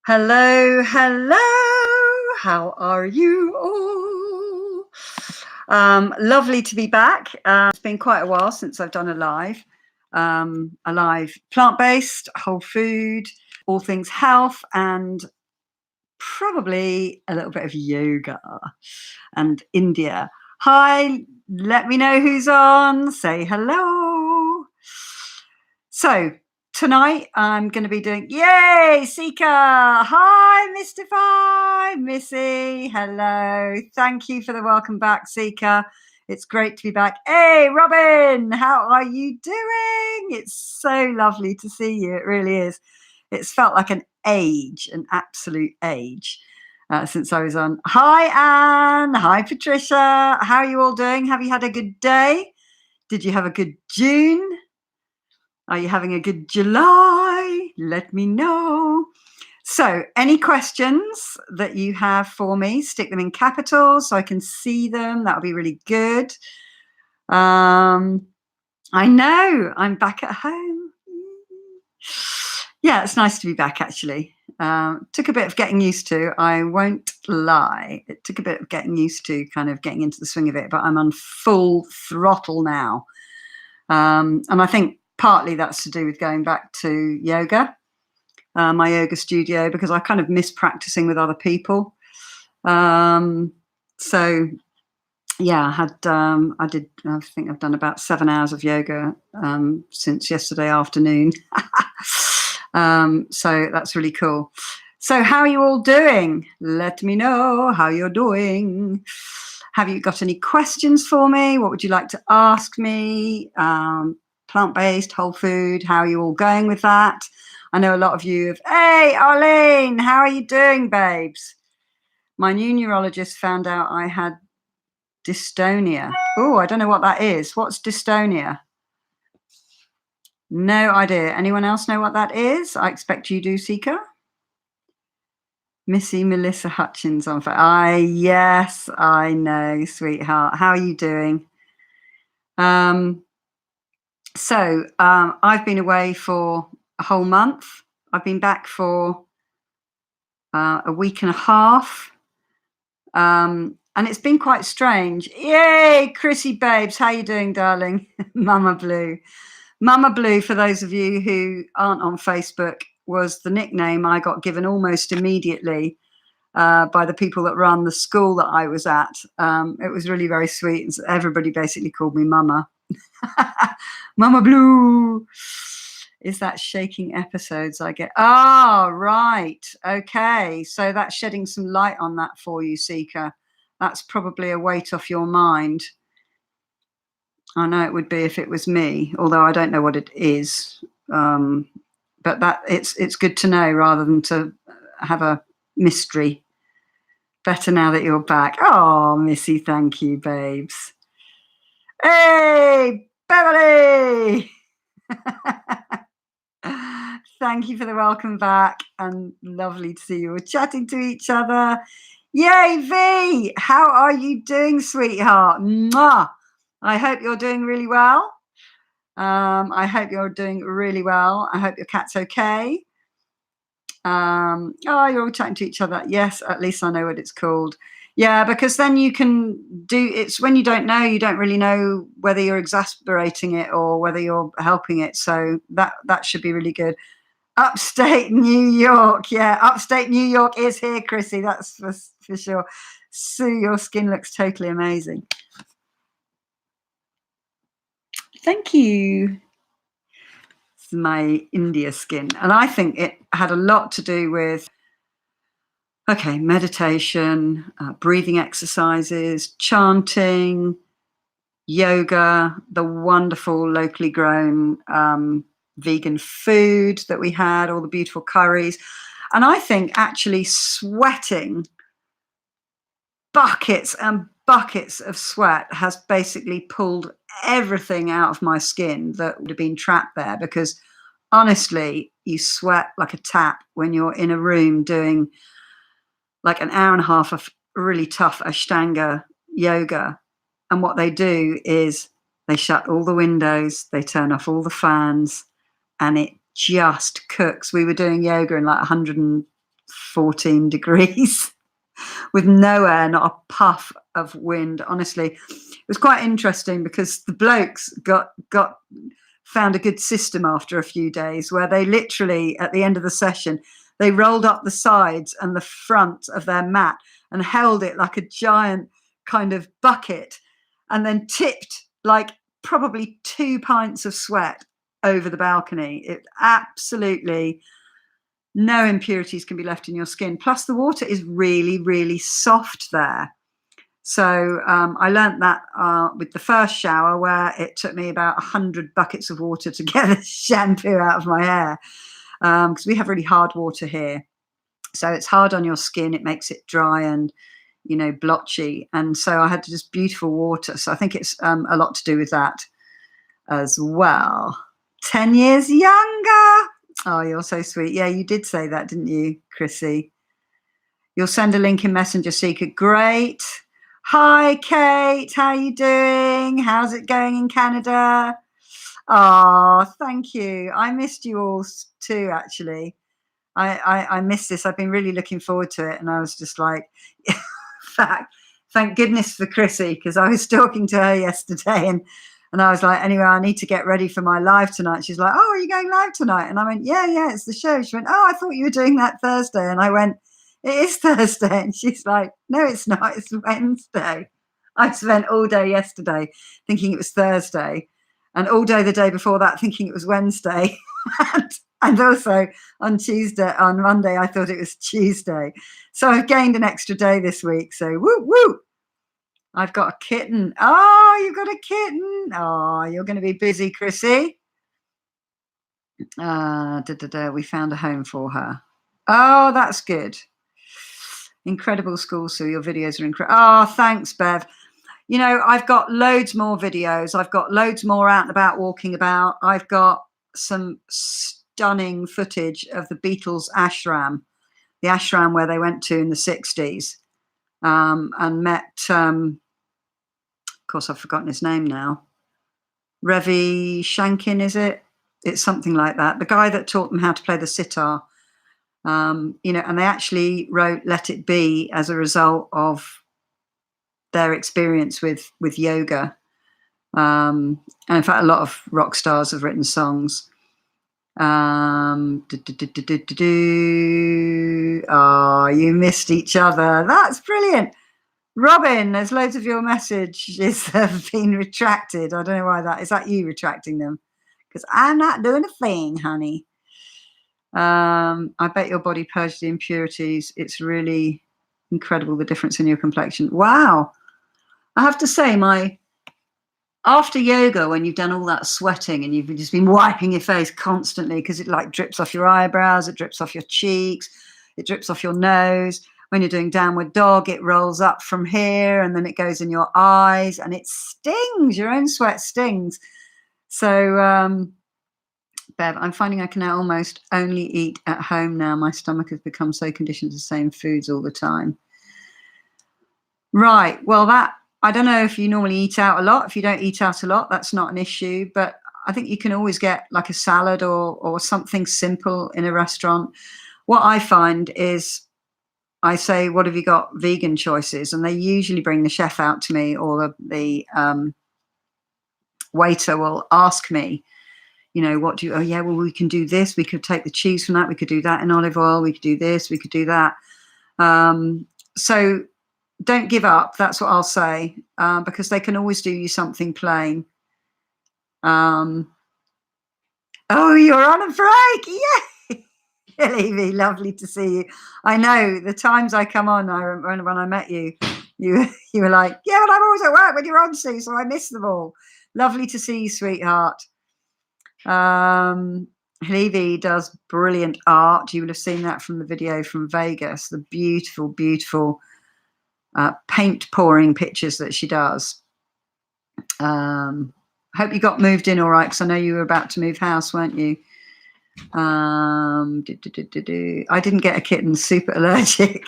Hello, hello. How are you all? Lovely to be back. It's been quite a while since I've done a live plant-based, whole food, all things health, and probably a little bit of yoga and India. Hi, let me know who's on. Say hello. So tonight I'm going to be doing, yay, Sika. Hi, Mystify, Missy. Hello. Thank you for the welcome back, Sika. It's great to be back. Hey, Robin, how are you doing? It's so lovely to see you. It really is. It's felt like an absolute age since I was on. Hi, Anne. Hi, Patricia. How are you all doing? Have you had a good day? Did you have a good June? Are you having a good July? Let me know. So, any questions that you have for me, stick them in capitals so I can see them. That'll be really good. I know I'm back at home. Yeah, it's nice to be back, actually. Took a bit of getting used to. I won't lie. It took a bit of getting used to, kind of getting into the swing of it, but I'm on full throttle now. And I think partly that's to do with going back to yoga, my yoga studio, because I kind of miss practicing with other people. So yeah, I think I've done about 7 hours of yoga since yesterday afternoon. So that's really cool. So how are you all doing? Let me know how you're doing. Have you got any questions for me? What would you like to ask me? Plant-based, whole food, how are you all going with that? I know a lot of you have, hey, Arlene, how are you doing, babes? My new neurologist found out I had dystonia. Oh, I don't know what that is. What's dystonia? No idea. Anyone else know what that is? I expect you do, Sika. Missy Melissa Hutchins on fire. Yes, I know, sweetheart. How are you doing? So I've been away for a whole month. I've been back for a week and a half. And it's been quite strange. Yay, Chrissy babes. How you doing, darling? Mama Blue. Mama Blue, for those of you who aren't on Facebook, was the nickname I got given almost immediately by the people that run the school that I was at. It was really very sweet. Everybody basically called me Mama. Mama Blue. Is that shaking episodes I get? Ah, right. Okay. So that's shedding some light on that for you, Sika. That's probably a weight off your mind. I know it would be if it was me, although I don't know what it is. But that it's good to know rather than to have a mystery. Better now that you're back. Oh, Missy, thank you, babes. Hey, Beverly! Thank you for the welcome back, and lovely to see you all chatting to each other. Yay, V! How are you doing, sweetheart? Mwah! I hope you're doing really well. I hope you're doing really well. I hope your cat's okay. Oh, you're all chatting to each other. Yes, at least I know what it's called. Yeah, because then you can do, it's when you don't know, you don't really know whether you're exasperating it or whether you're helping it. So that should be really good. Upstate New York. Yeah, upstate New York is here, Chrissy. That's for sure. Sue, your skin looks totally amazing. Thank you. It's my India skin. And I think it had a lot to do with, okay, meditation, breathing exercises, chanting, yoga, the wonderful locally grown vegan food that we had, all the beautiful curries. And I think actually sweating buckets and buckets of sweat has basically pulled everything out of my skin that would have been trapped there, because honestly, you sweat like a tap when you're in a room doing like an hour and a half of really tough Ashtanga yoga. And what they do is they shut all the windows, they turn off all the fans, and it just cooks. We were doing yoga in like 100 14 degrees with no air, not a puff of wind. Honestly, it was quite interesting because the blokes found a good system after a few days where they literally, at the end of the session, they rolled up the sides and the front of their mat and held it like a giant kind of bucket and then tipped like probably 2 pints of sweat over the balcony. It absolutely, no impurities can be left in your skin. Plus the water is really, really soft there. So I learnt that with the first shower, where it took me about 100 buckets of water to get the shampoo out of my hair, because we have really hard water here. So it's hard on your skin. It makes it dry and, you know, blotchy. And so I had just beautiful water. So I think it's a lot to do with that as well. 10 years younger. Oh, you're so sweet. Yeah, you did say that, didn't you, Chrissy? You'll send a link in Messenger, Seeker. Great. Hi, Kate. How are you doing? How's it going in Canada? Oh, thank you. I missed you all too, actually. I missed this. I've been really looking forward to it. And I was just like, in fact, thank goodness for Chrissy, because I was talking to her yesterday and I was like, anyway, I need to get ready for my live tonight. She's like, oh, are you going live tonight? And I went, yeah, it's the show. She went, oh, I thought you were doing that Thursday. And I went, it is Thursday. And she's like, no, it's not. It's Wednesday. I spent all day yesterday thinking it was Thursday and all day the day before that thinking it was Wednesday. and also on Monday, I thought it was Tuesday. So I've gained an extra day this week. So woo. I've got a kitten. Oh, you've got a kitten. Oh, you're going to be busy, Chrissy. We found a home for her. Oh, that's good. Incredible school, Sue. Your videos are incredible. Oh, thanks, Bev. You know, I've got loads more videos. I've got loads more out and about, walking about. I've got some stunning footage of the Beatles ashram, the ashram where they went to in the 60s, and met, of course, I've forgotten his name now. Ravi Shankar, is it? It's something like that. The guy that taught them how to play the sitar. You know, and they actually wrote Let It Be as a result of their experience with yoga. And in fact, a lot of rock stars have written songs. Oh, you missed each other. That's brilliant. Robin, there's loads of your messages have been retracted. I don't know why that is. That you retracting them? Because I'm not doing a thing, honey. I bet your body purged the impurities. It's really incredible, the difference in your complexion. Wow. I have to say, after yoga, when you've done all that sweating and you've just been wiping your face constantly because it like drips off your eyebrows, it drips off your cheeks, it drips off your nose. When you're doing downward dog, it rolls up from here and then it goes in your eyes and it stings. Your own sweat stings. So, Bev, I'm finding I can now almost only eat at home now. My stomach has become so conditioned to the same foods all the time. Right. Well, I don't know if you normally eat out a lot. If you don't eat out a lot, that's not an issue. But I think you can always get like a salad or something simple in a restaurant. What I find is I say, what have you got vegan choices? And they usually bring the chef out to me, or the waiter will ask me, you know, what do you, oh yeah, well, we can do this. We could take the cheese from that. We could do that in olive oil. We could do this. We could do that. So don't give up. That's what I'll say, because they can always do you something plain. Oh, you're on a break. Yay! Levy, lovely to see you. I know the times I come on, I remember when I met you, you were like, yeah, but I'm always at work when you're on, Sue, so I miss them all. Lovely to see you, sweetheart. Levy does brilliant art. You will have seen that from the video from Vegas, the beautiful, beautiful paint pouring pictures that she does. Hope you got moved in all right, because I know you were about to move house, weren't you? I didn't get a kitten, super allergic.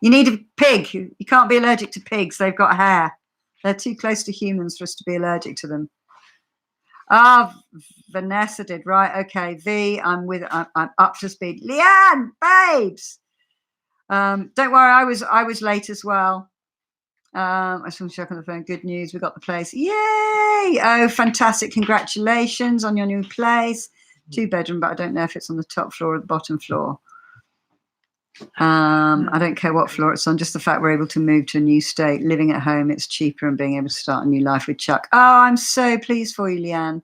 You need a pig. You can't be allergic to pigs. They've got hair. They're too close to humans for us to be allergic to them. Vanessa did, right? Okay, V, I'm up to speed. Leanne, babes, Don't worry, I was late as well. I just want to check on the phone. Good news, we got the place. Yay! Oh, fantastic. Congratulations on your new place. 2-bedroom, but I don't know if it's on the top floor or the bottom floor. I don't care what floor it's on, just the fact we're able to move to a new state, living at home, it's cheaper, and being able to start a new life with Chuck. Oh, I'm so pleased for you, Leanne.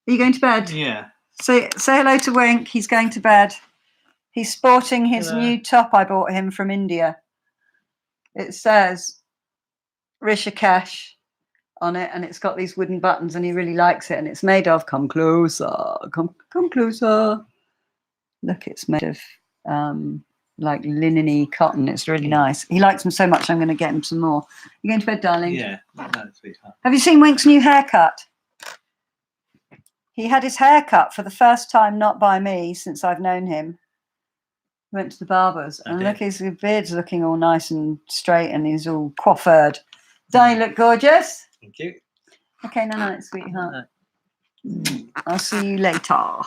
Are you going to bed? Yeah. Say hello to Wink. He's going to bed. He's sporting his new top I bought him from India. It says Rishikesh on it, and it's got these wooden buttons, and he really likes it, and it's made of, come closer, come closer. Look, it's made of like linen-y cotton. It's really nice. He likes them so much, I'm going to get him some more. You going to bed, darling? Yeah. No, sweetheart. Have you seen Wink's new haircut? He had his hair cut for the first time, not by me, since I've known him. Went to the barber's, and look, his beard's looking all nice and straight, and he's all coiffured. Don't you look gorgeous? Thank you. Okay, night, sweetheart. I'll see you later.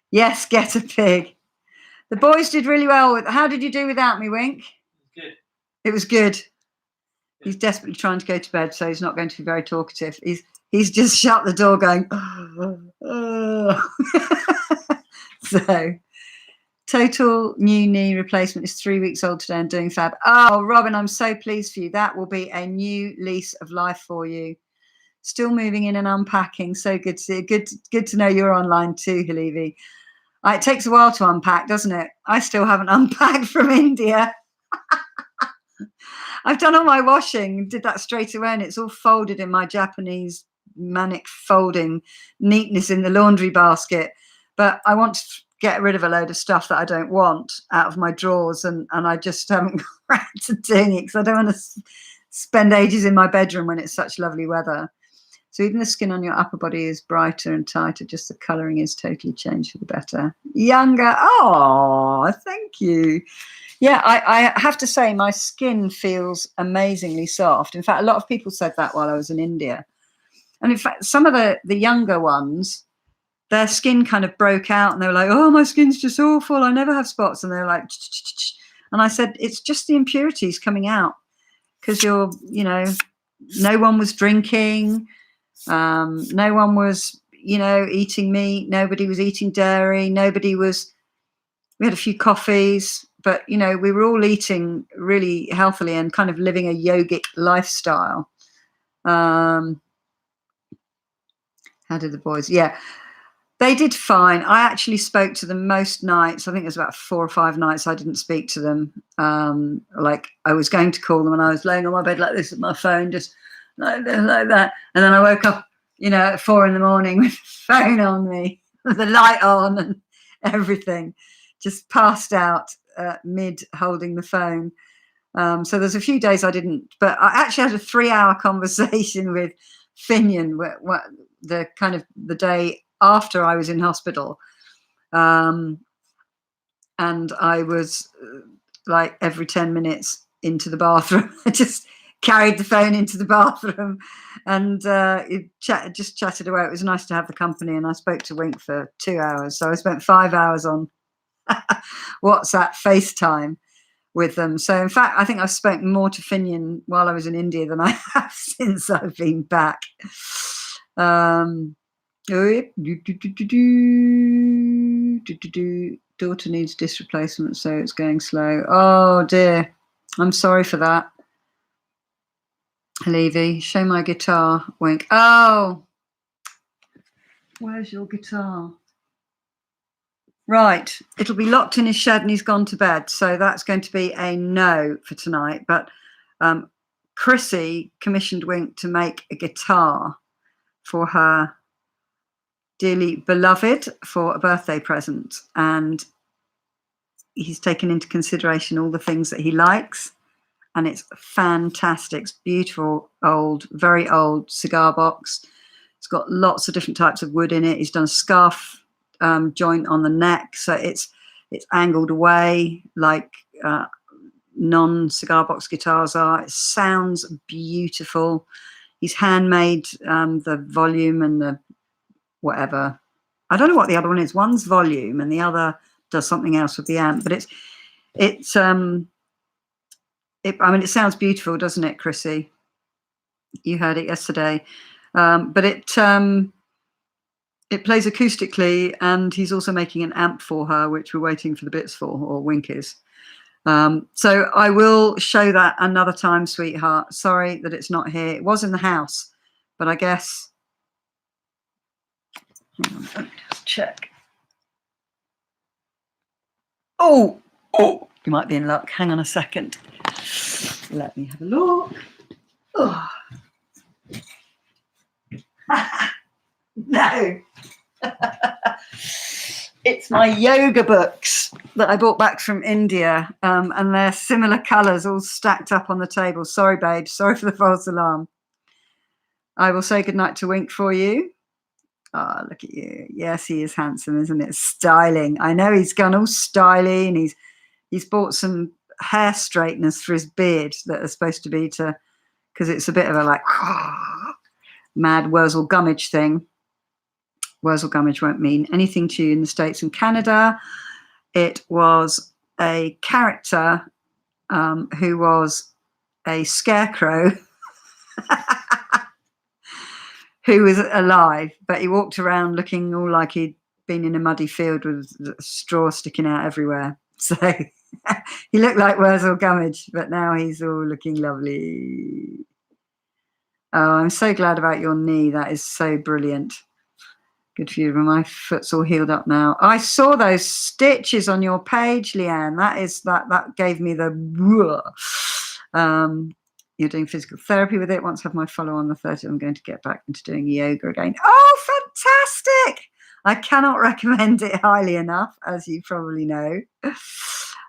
Yes, get a pig. The boys did really well. How did you do without me, Wink? Good. It was good. He's desperately trying to go to bed, so he's not going to be very talkative. He's just shut the door going, So, total new knee replacement is 3 weeks old today and doing fab. Oh, Robin, I'm so pleased for you. That will be a new lease of life for you. Still moving in and unpacking. So good to see. Good to know you're online too, Halevi. It takes a while to unpack, doesn't it? I still haven't unpacked from India. I've done all my washing, did that straight away, and it's all folded in my Japanese manic folding neatness in the laundry basket. But I want to get rid of a load of stuff that I don't want out of my drawers, and I just haven't got around to doing it because I don't want to spend ages in my bedroom when it's such lovely weather. So even the skin on your upper body is brighter and tighter, just the colouring is totally changed for the better. Younger. Oh, thank you. Yeah, I have to say my skin feels amazingly soft. In fact, a lot of people said that while I was in India. And in fact, some of the younger ones, their skin kind of broke out and they were like, oh, my skin's just awful. I never have spots. And they're like, and I said, it's just the impurities coming out because no one was drinking. No one was, eating meat. Nobody was eating dairy. We had a few coffees, but, we were all eating really healthily and kind of living a yogic lifestyle. How did the boys? Yeah, they did fine. I actually spoke to them most nights. I think it was about 4 or 5 nights I didn't speak to them. Like I was going to call them and I was laying on my bed like this with my phone, just like this, like that. And then I woke up, at 4 in the morning with the phone on me, with the light on and everything, just passed out mid holding the phone. So there's a few days I didn't, but I actually had a 3-hour conversation with Finian, the day after I was in hospital. And I was like every 10 minutes into the bathroom. I just carried the phone into the bathroom and just chatted away. It was nice to have the company, and I spoke to Wink for 2 hours. So I spent 5 hours on WhatsApp FaceTime with them. So in fact, I think I've spoken more to Finian while I was in India than I have since I've been back. Daughter needs disc replacement, so it's going slow. Oh dear, I'm sorry for that. Levy, show my guitar. Wink. Oh, where's your guitar? Right, it'll be locked in his shed and he's gone to bed, so that's going to be a no for tonight. But Chrissy commissioned Wink to make a guitar for her dearly beloved for a birthday present, and he's taken into consideration all the things that he likes, and it's fantastic. It's beautiful, very old cigar box. It's got lots of different types of wood in it. He's done a scarf joint on the neck, so it's angled away like non-cigar box guitars are. It sounds beautiful. He's handmade the volume and the whatever. I don't know what the other one is. One's volume and the other does something else with the ant. But it sounds beautiful, doesn't it, Chrissy? You heard it yesterday. But it plays acoustically, and he's also making an amp for her, which we're waiting for the bits for, or Wink is. So I will show that another time, sweetheart. Sorry that it's not here. It was in the house, but I guess... Hang on, let me just check. Oh, you might be in luck. Hang on a second. Let me have a look. Oh. No. It's my yoga books that I brought back from India, and they're similar colours, all stacked up on the table. Sorry, babe. Sorry for the false alarm. I will say goodnight to Wink for you. Oh, look at you. Yes, he is handsome, isn't it? Styling. I know he's gone all styling, and he's bought some hair straighteners for his beard that are supposed to be because it's a bit of a like mad Wurzel Gummidge thing. Wurzel Gummidge won't mean anything to you in the States and Canada. It was a character who was a scarecrow who was alive, but he walked around looking all like he'd been in a muddy field with straw sticking out everywhere. So he looked like Wurzel Gummidge, but now he's all looking lovely. Oh, I'm so glad about your knee. That is so brilliant. Good for you. My foot's all healed up now. I saw those stitches on your page, Leanne. That gave me the... You're doing physical therapy with it. Once I have my follow on the 30th, I'm going to get back into doing yoga again. Oh, fantastic. I cannot recommend it highly enough, as you probably know.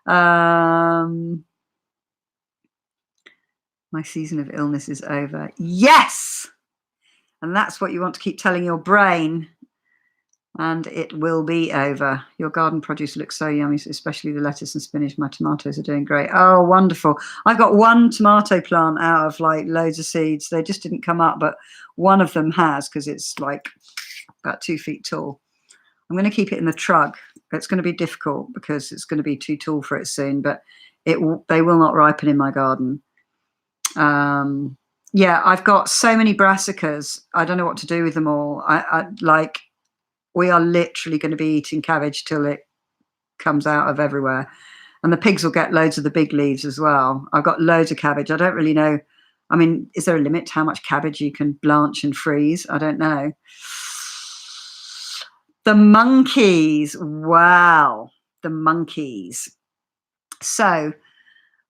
My season of illness is over. Yes! And that's what you want to keep telling your brain. And it will be over. Your garden produce looks so yummy, especially the lettuce and spinach. My tomatoes are doing great. Oh, wonderful. I've got one tomato plant out of like loads of seeds. They just didn't come up, but one of them has, because it's like about 2 feet tall. I'm going to keep it in the trug. It's going to be difficult because it's going to be too tall for it soon, but they will not ripen in my garden. Yeah, I've got so many brassicas. I don't know what to do with them all. We are literally going to be eating cabbage till it comes out of everywhere. And the pigs will get loads of the big leaves as well. I've got loads of cabbage. I don't really know. I mean, is there a limit to how much cabbage you can blanch and freeze? I don't know. The monkeys. Wow. The monkeys. So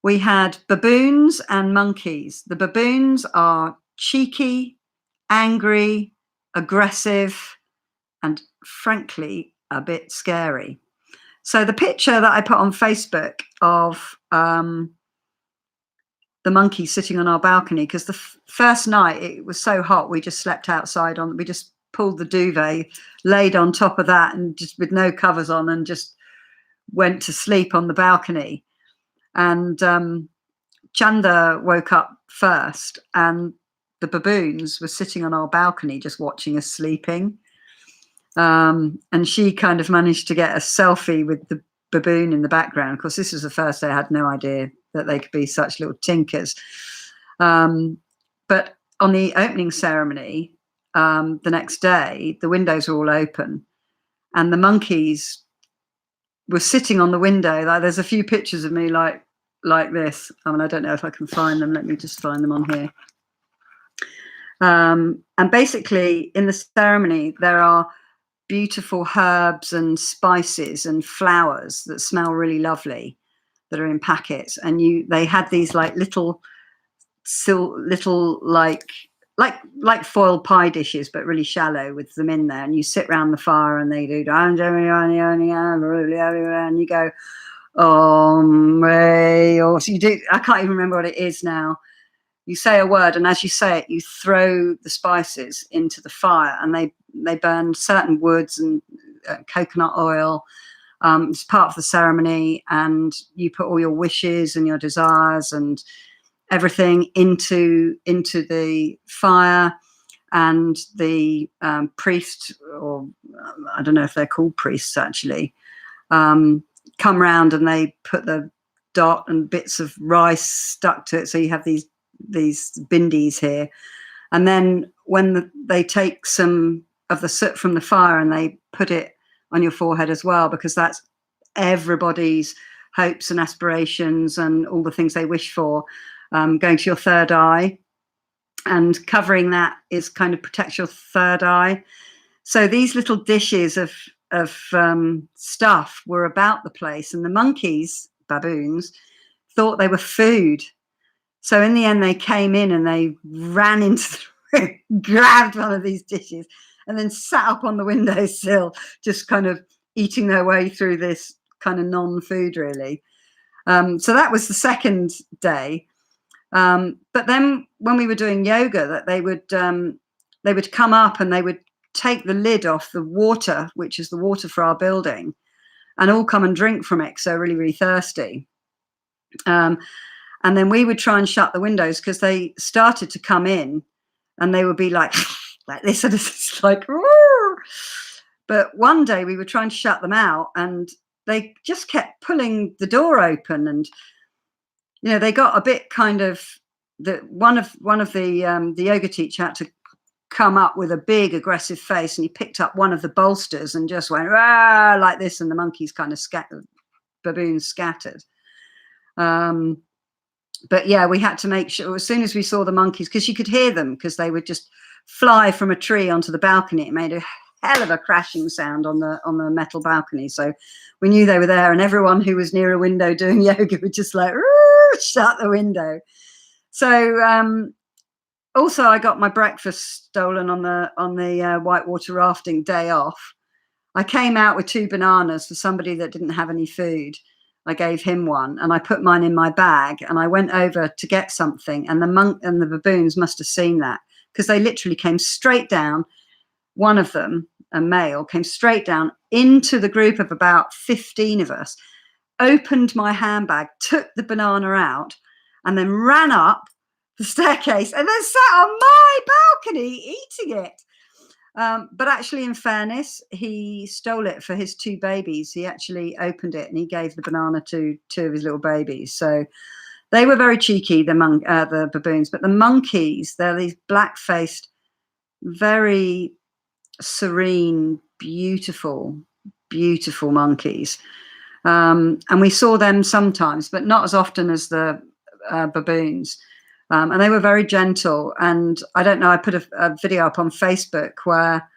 we had baboons and monkeys. The baboons are cheeky, angry, aggressive, and frankly, a bit scary. So the picture that I put on Facebook of the monkey sitting on our balcony, because the first night it was so hot, we just slept outside we just pulled the duvet, laid on top of that, and just with no covers on, and just went to sleep on the balcony. And Chanda woke up first, and the baboons were sitting on our balcony just watching us sleeping. And she kind of managed to get a selfie with the baboon in the background. Of course, this was the first day. I had no idea that they could be such little tinkers. But on the opening ceremony, the next day, the windows were all open, and the monkeys were sitting on the window. Like, there's a few pictures of me like this. I mean, I don't know if I can find them. Let me just find them on here. And basically, in the ceremony, there are beautiful herbs and spices and flowers that smell really lovely that are in packets, and they had these like little like foil pie dishes, but really shallow, with them in there, and you sit around the fire and they do, and you go, or so you do. I can't even remember what it is now. You say a word, and as you say it, you throw the spices into the fire, and they burn certain woods and coconut oil. It's part of the ceremony, and you put all your wishes and your desires and everything into the fire. And the priest, or I don't know if they're called priests actually, come round and they put the dot and bits of rice stuck to it. So you have these bindis here. And then when they take some of the soot from the fire and they put it on your forehead as well, because that's everybody's hopes and aspirations and all the things they wish for, going to your third eye. And covering that is kind of protects your third eye. So these little dishes of stuff were about the place, and the monkeys, baboons, thought they were food. So in the end, they came in and they ran into the room, grabbed one of these dishes, and then sat up on the windowsill, just kind of eating their way through this kind of non-food, really. So that was the second day. But then when we were doing yoga, that they would come up and they would take the lid off the water, which is the water for our building, and all come and drink from it because they're really, really thirsty. And then we would try and shut the windows because they started to come in and they would be like this, and it's like, roar. But one day we were trying to shut them out and they just kept pulling the door open, and they got a bit kind of one of the yoga teacher had to come up with a big aggressive face, and he picked up one of the bolsters and just went rah, like this, and the monkeys kind of baboons scattered. But yeah, we had to make sure as soon as we saw the monkeys, because you could hear them because they would just fly from a tree onto the balcony. It made a hell of a crashing sound on the metal balcony. So we knew they were there, and everyone who was near a window doing yoga would just like shut the window. So also I got my breakfast stolen on the whitewater rafting day off. I came out with 2 bananas for somebody that didn't have any food. I gave him one, and I put mine in my bag, and I went over to get something, and the monk and the baboons must have seen that, because they literally came straight down. One of them, a male, came straight down into the group of about 15 of us, opened my handbag, took the banana out, and then ran up the staircase and then sat on my balcony eating it. But actually, in fairness, he stole it for his 2 babies. He actually opened it and he gave the banana to 2 of his little babies. So they were very cheeky, the baboons. But the monkeys, they're these black-faced, very serene, beautiful, beautiful monkeys. And we saw them sometimes, but not as often as the baboons. And they were very gentle. And I don't know, I put a video up on Facebook where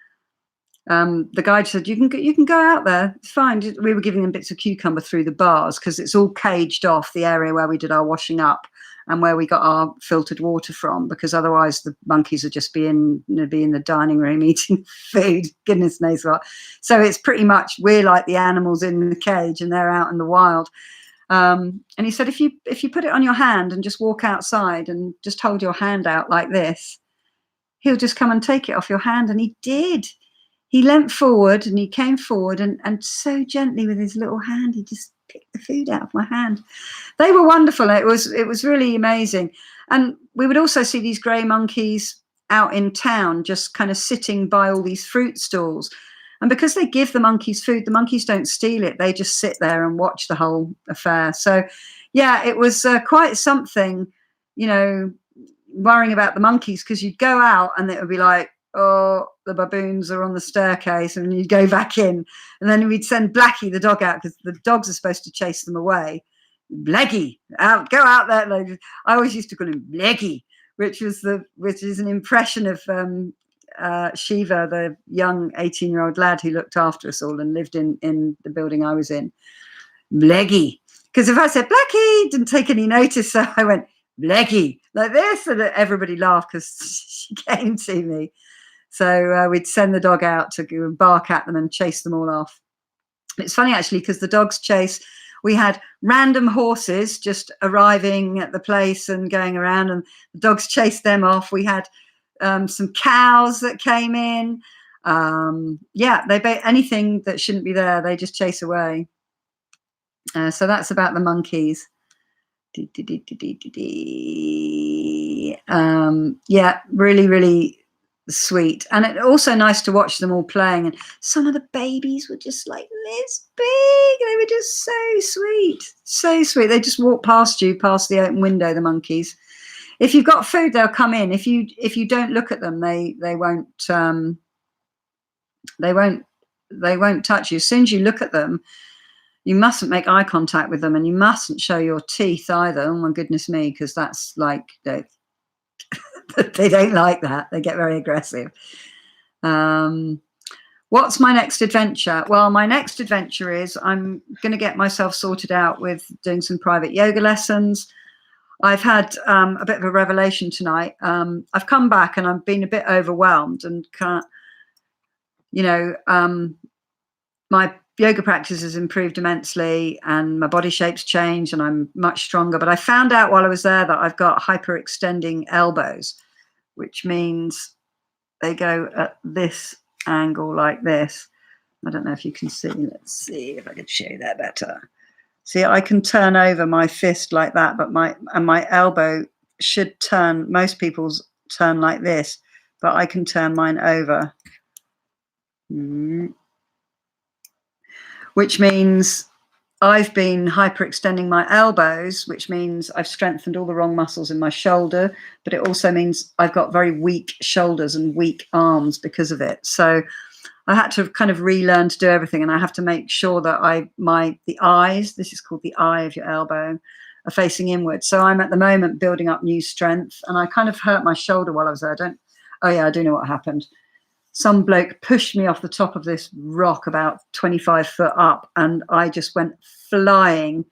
the guide said, you can go out there, it's fine. We were giving them bits of cucumber through the bars because it's all caged off, the area where we did our washing up and where we got our filtered water from, because otherwise the monkeys would just be in the dining room eating food, goodness knows what. So it's pretty much, we're like the animals in the cage and they're out in the wild. And he said, if you put it on your hand and just walk outside and just hold your hand out like this, he'll just come and take it off your hand. And he did. He leant forward and he came forward and so gently with his little hand, he just picked the food out of my hand. They were wonderful. It was really amazing. And we would also see these grey monkeys out in town just kind of sitting by all these fruit stalls. And because they give the monkeys food, the monkeys don't steal it. They just sit there and watch the whole affair. So, yeah, it was quite something, worrying about the monkeys, because you'd go out and it would be like, oh, the baboons are on the staircase, and you'd go back in. And then we'd send Blackie, the dog, out, because the dogs are supposed to chase them away. Blackie, go out there. I always used to call him Blackie, which is an impression of Shiva, the young 18-year-old lad who looked after us all and lived in the building I was in. Blackie. Because if I said Blackie, didn't take any notice, so I went Blackie like this, and everybody laughed because she came to me. So we'd send the dog out to go and bark at them and chase them all off. It's funny actually, because the dogs chase. We had random horses just arriving at the place and going around, and the dogs chased them off. We had some cows that came in. Anything that shouldn't be there, they just chase away. So that's about the monkeys. Really, really sweet. And it's also nice to watch them all playing. And some of the babies were just like this big. They were just so sweet. So sweet. They just walk past you, past the open window, the monkeys. If you've got food, they'll come in. If you don't look at them, they won't touch you. As soon as you look at them, you mustn't make eye contact with them, and you mustn't show your teeth either. Oh my goodness me, because that's like they don't like that. They get very aggressive. What's my next adventure? Well, my next adventure is I'm going to get myself sorted out with doing some private yoga lessons. I've had a bit of a revelation tonight. I've come back and I've been a bit overwhelmed, and my yoga practice has improved immensely and my body shape's changed and I'm much stronger. But I found out while I was there that I've got hyperextending elbows, which means they go at this angle like this. I don't know if you can see. Let's see if I can show you that better. See, I can turn over my fist like that, but my elbow should turn. Most people's turn like this, but I can turn mine over. Which means I've been hyperextending my elbows, which means I've strengthened all the wrong muscles in my shoulder, but it also means I've got very weak shoulders and weak arms because of it. So I had to kind of relearn to do everything, and I have to make sure that the eyes, this is called the eye of your elbow, are facing inward. So I'm at the moment building up new strength, and I kind of hurt my shoulder while I was there. I do know what happened. Some bloke pushed me off the top of this rock about 25 foot up, and I just went flying,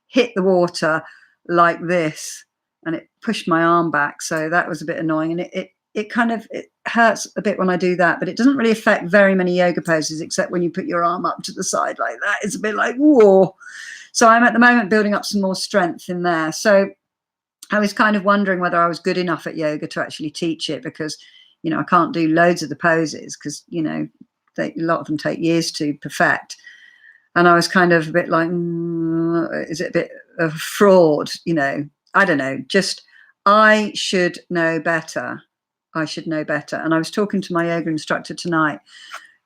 hit the water like this, and it pushed my arm back. So that was a bit annoying, and it kind of hurts a bit when I do that, but it doesn't really affect very many yoga poses, except when you put your arm up to the side like that. It's a bit like, whoa. So I'm at the moment building up some more strength in there. So I was kind of wondering whether I was good enough at yoga to actually teach it, because I can't do loads of the poses because, a lot of them take years to perfect. And I was kind of a bit like, is it a bit of fraud? I don't know. Just, I should know better. I should know better. And I was talking to my yoga instructor tonight,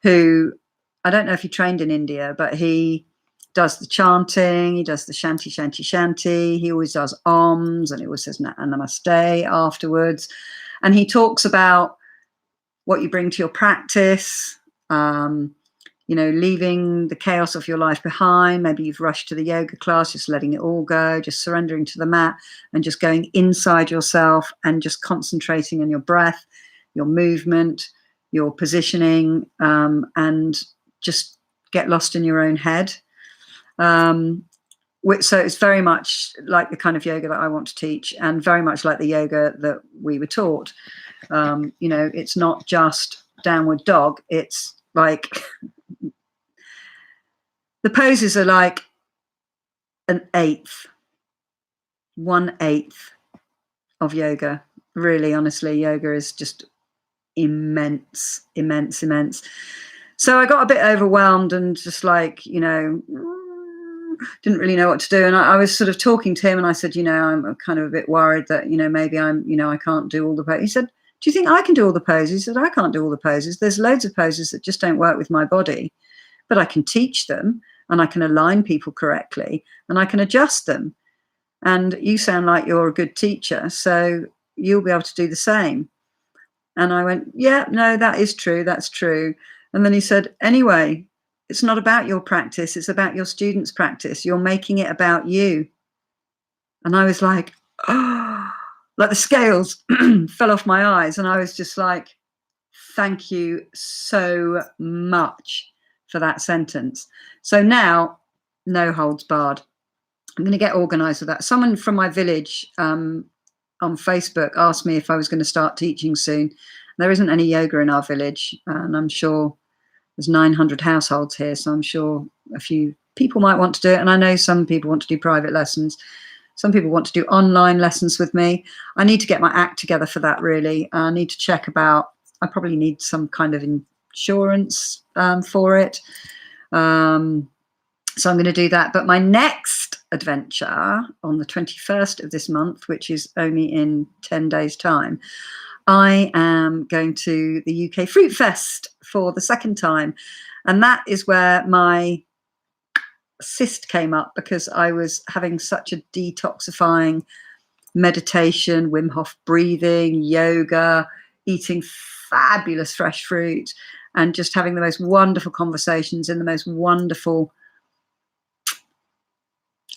who, I don't know if he trained in India, but he does the chanting. He does the shanti, shanti, shanti. He always does oms, and he always says namaste afterwards. And he talks about what you bring to your practice, leaving the chaos of your life behind. Maybe you've rushed to the yoga class, just letting it all go, just surrendering to the mat and just going inside yourself and just concentrating on your breath, your movement, your positioning, and just get lost in your own head. So it's very much like the kind of yoga that I want to teach, and very much like the yoga that we were taught. It's not just downward dog. It's like the poses are like 1/8 of yoga. Really, honestly, yoga is just immense. So I got a bit overwhelmed and just like, didn't really know what to do. And I was sort of talking to him, and I said, I'm kind of a bit worried that, maybe I can't do all the poses. He said, do you think I can do all the poses? He said, I can't do all the poses. There's loads of poses that just don't work with my body, but I can teach them, and I can align people correctly, and I can adjust them. And you sound like you're a good teacher, so you'll be able to do the same. And I went, yeah, no, that is true. That's true. And then he said, anyway, it's not about your practice. It's about your students' practice. You're making it about you. And I was like, oh, like the scales fell off my eyes. And I was just like, thank you so much for that sentence. So now, no holds barred. I'm going to get organized with that. Someone from my village on Facebook asked me if I was going to start teaching soon. There isn't any yoga in our village, and I'm sure there's 900 households here, so I'm sure a few people might want to do it. And I know some people want to do private lessons. Some people want to do online lessons with me. I need to get my act together for that, really. I need to check about, I probably need some kind of insurance for it. So I'm going to do that. But my next adventure on the 21st of this month, which is only in 10 days' time, I am going to the UK Fruit Fest for the second time. And that is where my cyst came up, because I was having such a detoxifying meditation, Wim Hof breathing, yoga, eating fabulous fresh fruit, and just having the most wonderful conversations in the most wonderful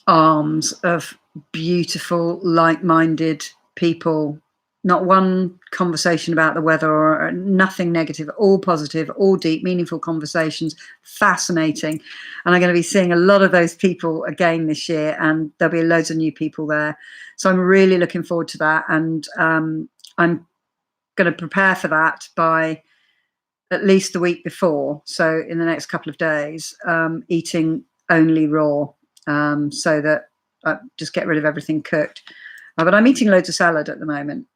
arms of beautiful, like-minded people. Not one conversation about the weather or nothing negative, all positive, all deep, meaningful conversations, fascinating. And I'm going to be seeing a lot of those people again this year, and there'll be loads of new people there. So I'm really looking forward to that. And I'm going to prepare for that by at least the week before. So in the next couple of days, eating only raw, so that I just get rid of everything cooked. But I'm eating loads of salad at the moment,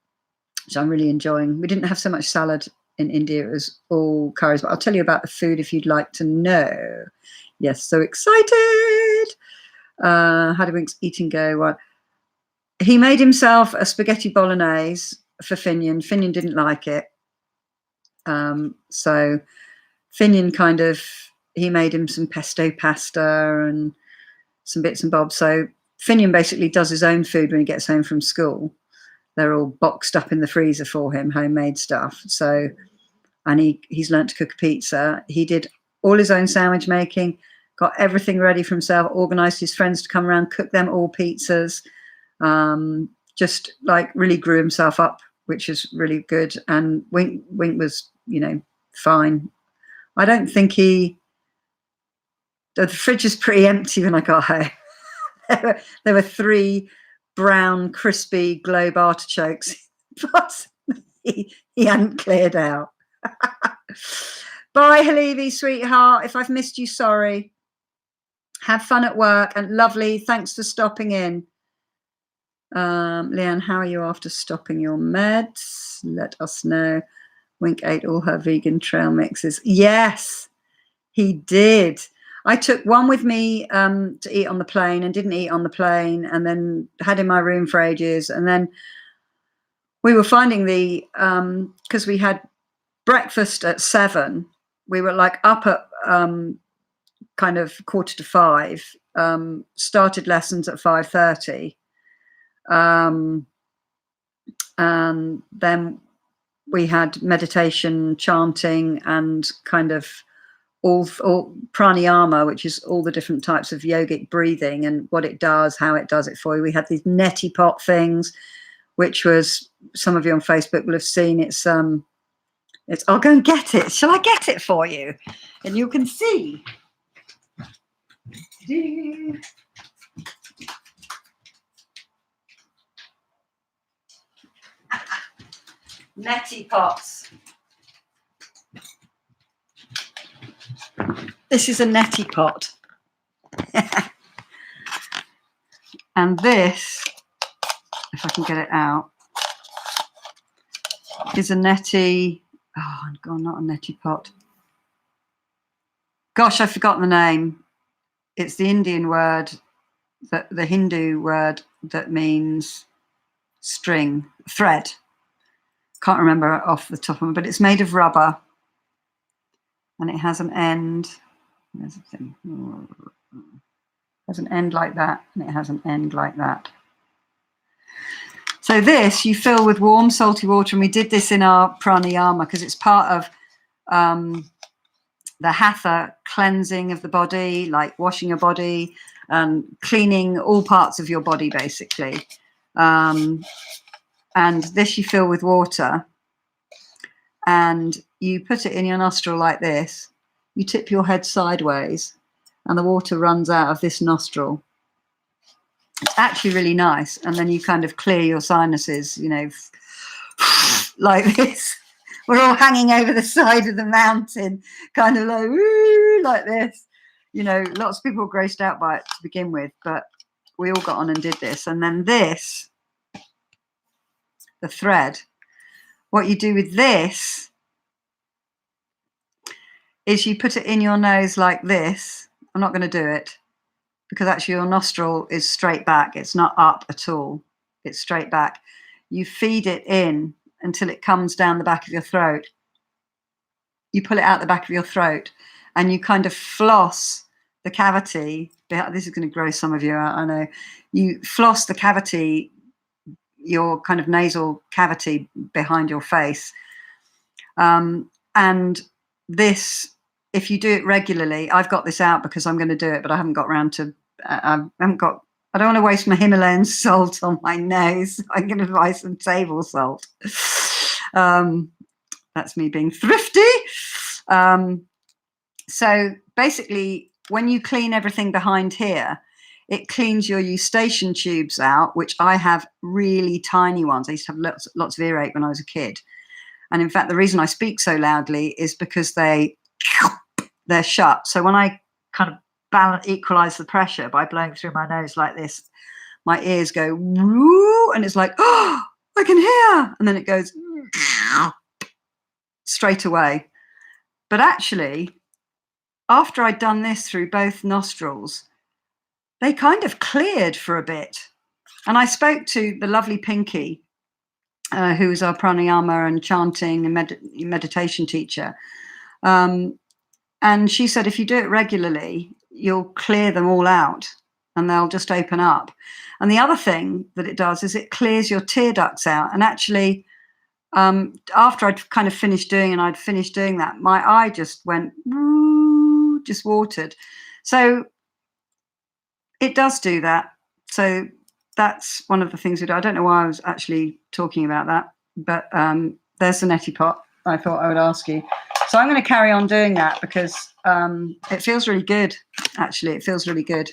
which I'm really enjoying. We didn't have so much salad in India. It was all curries, but I'll tell you about the food if you'd like to know. Yes, so excited. How did Wink's eating go? Well, he made himself a spaghetti bolognese for Finian. Finian didn't like it. So Finian he made him some pesto pasta and some bits and bobs. So Finian basically does his own food when he gets home from school. They're all boxed up in the freezer for him, homemade stuff. So, and he's learnt to cook a pizza. He did all his own sandwich making, got everything ready for himself, organised his friends to come around, cook them all pizzas, just like really grew himself up, which is really good. And Wink was, fine. I don't think the fridge is pretty empty when I got home. There were 3 brown, crispy globe artichokes, but he hadn't cleared out. Bye, Halevi, sweetheart. If I've missed you, sorry. Have fun at work, and lovely. Thanks for stopping in. Leanne, how are you after stopping your meds? Let us know. Wink ate all her vegan trail mixes. Yes, he did. I took one with me to eat on the plane and didn't eat on the plane, and then had in my room for ages. And then we were finding because we had breakfast at 7, we were like up at kind of 4:45, started lessons at 5:30. And then we had meditation, chanting, and kind of all pranayama, which is all the different types of yogic breathing and what it does, how it does it for you. We had these Neti Pot things, which was, some of you on Facebook will have seen. It's I'll go and get it. Shall I get it for you? And you can see. Neti Pots. This is a Neti Pot. And this, if I can get it out, is a Neti, not a Neti Pot. Gosh, I've forgotten the name. It's the Indian word, the Hindu word that means string, thread. Can't remember off the top of it, but it's made of rubber. And it has an end. There's a thing. It has an end like that, and it has an end like that. So this you fill with warm, salty water, and we did this in our pranayama because it's part of the hatha cleansing of the body, like washing your body and cleaning all parts of your body, basically. And this you fill with water, and you put it in your nostril like this. You tip your head sideways, and the water runs out of this nostril. It's actually really nice. And then you kind of clear your sinuses, like this. We're all hanging over the side of the mountain, kind of like, woo, like this. Lots of people were grossed out by it to begin with, but we all got on and did this. And then this, the thread, what you do with this is you put it in your nose like this. I'm not going to do it because actually your nostril is straight back. It's not up at all. It's straight back. You feed it in until it comes down the back of your throat. You pull it out the back of your throat and you kind of floss the cavity. This is going to gross some of you out, I know. You floss the cavity, your kind of nasal cavity behind your face. And this, if you do it regularly, I've got this out because I'm going to do it, but I haven't got around to, I don't want to waste my Himalayan salt on my nose. I'm going to buy some table salt. That's me being thrifty. So basically, when you clean everything behind here, it cleans your eustachian tubes out, which I have really tiny ones. I used to have lots of earache when I was a kid. And in fact, the reason I speak so loudly is because they're shut. So when I kind of equalize the pressure by blowing through my nose like this, my ears go woo, and it's like, oh, I can hear. And then it goes straight away. But actually, after I'd done this through both nostrils, they kind of cleared for a bit. And I spoke to the lovely Pinky, who was our pranayama and chanting and meditation teacher. And she said, if you do it regularly, you'll clear them all out and they'll just open up. And the other thing that it does is it clears your tear ducts out. And actually, after I'd kind of finished doing that, my eye just went, woo, just watered. So it does do that. So that's one of the things we do. I don't know why I was actually talking about that, but there's the Neti Pot. I thought I would ask you. So I'm going to carry on doing that because it feels really good. Actually, it feels really good.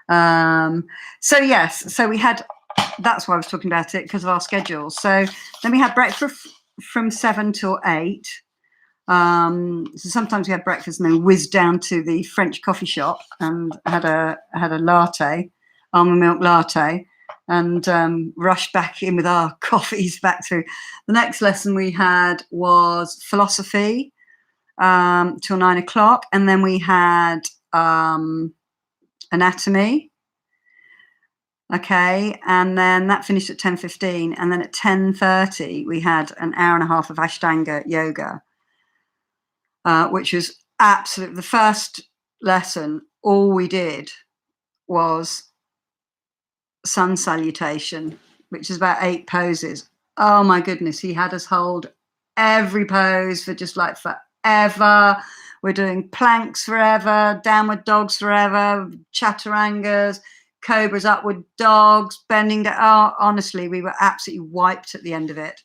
So yes, so we had, that's why I was talking about it, because of our schedules. So then we had breakfast from 7 till 8. So sometimes we had breakfast and then whizzed down to the French coffee shop and had a latte, almond milk latte, and rushed back in with our coffees back through. The next lesson we had was philosophy till 9 o'clock, and then we had anatomy. Okay, and then that finished at 10:15, and then at 10:30 we had an hour and a half of Ashtanga yoga, which was absolute. The first lesson, all we did was sun salutation, which is about 8 poses. Oh my goodness, he had us hold every pose for just like forever. We're doing planks forever, downward dogs forever, chaturangas, cobras, upward dogs, bending down. Oh, honestly, we were absolutely wiped at the end of it.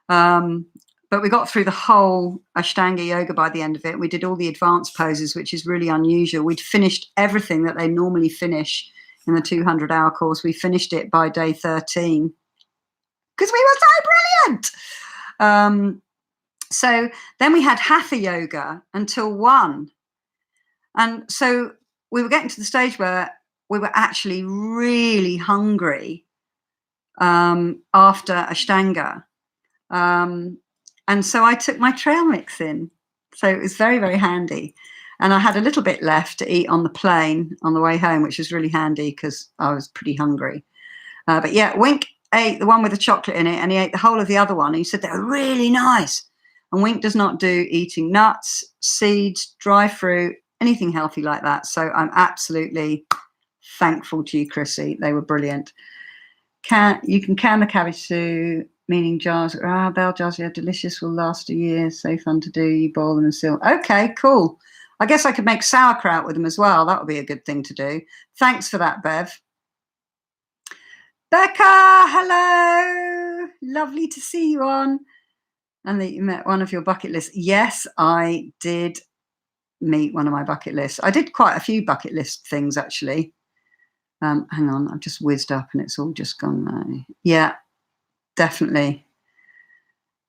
But we got through the whole Ashtanga yoga by the end of it. We did all the advanced poses, which is really unusual. We'd finished everything that they normally finish in the 200-hour course. We finished it by day 13 because we were so brilliant. So then we had Hatha yoga until 1. And so we were getting to the stage where we were actually really hungry after Ashtanga. And so I took my trail mix in. So it was very, very handy. And I had a little bit left to eat on the plane on the way home, which was really handy because I was pretty hungry. But yeah, Wink ate the one with the chocolate in it, and he ate the whole of the other one. And he said they were really nice. And Wink does not do eating nuts, seeds, dry fruit, anything healthy like that. So I'm absolutely thankful to you, Chrissy. They were brilliant. You can can the cabbage too, meaning jars. Bell jars, yeah, delicious, will last a year. So fun to do. You boil them and seal. Okay, cool. I guess I could make sauerkraut with them as well. That would be a good thing to do. Thanks for that, Bev. Becca, hello. Lovely to see you on. And that you met one of your bucket lists. Yes, I did meet one of my bucket lists. I did quite a few bucket list things, actually. Hang on, I've just whizzed up and it's all just gone now. Yeah, definitely.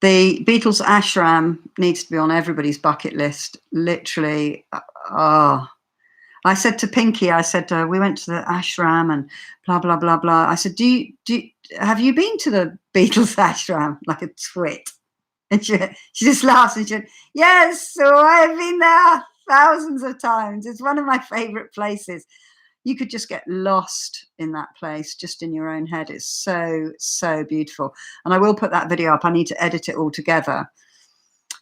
The Beatles ashram needs to be on everybody's bucket list. Literally, I said to Pinky, I said, we went to the ashram and blah, blah, blah, blah. I said, have you been to the Beatles ashram? Like a twit. And she just laughs and she said, yes, so I've been there thousands of times. It's one of my favorite places. you could just get lost in that place, just in your own head. It's so, so beautiful. And I will put that video up. I need to edit it all together.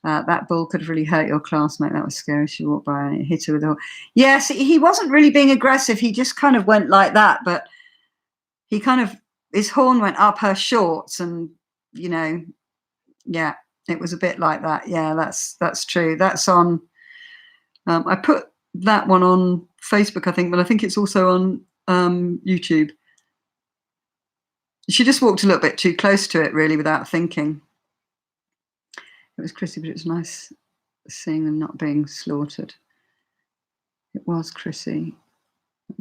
That bull could have really hurt your classmate. That was scary. She walked by and it hit her with a horn. Yes, he wasn't really being aggressive. He just kind of went like that. But he kind of, his horn went up her shorts and, you know, yeah, it was a bit like that. Yeah, that's true. That's on, I put that one on Facebook, I think, but I think it's also on YouTube. She just walked a little bit too close to it, really, without thinking. It was Chrissy, but it was nice seeing them not being slaughtered. It was Chrissy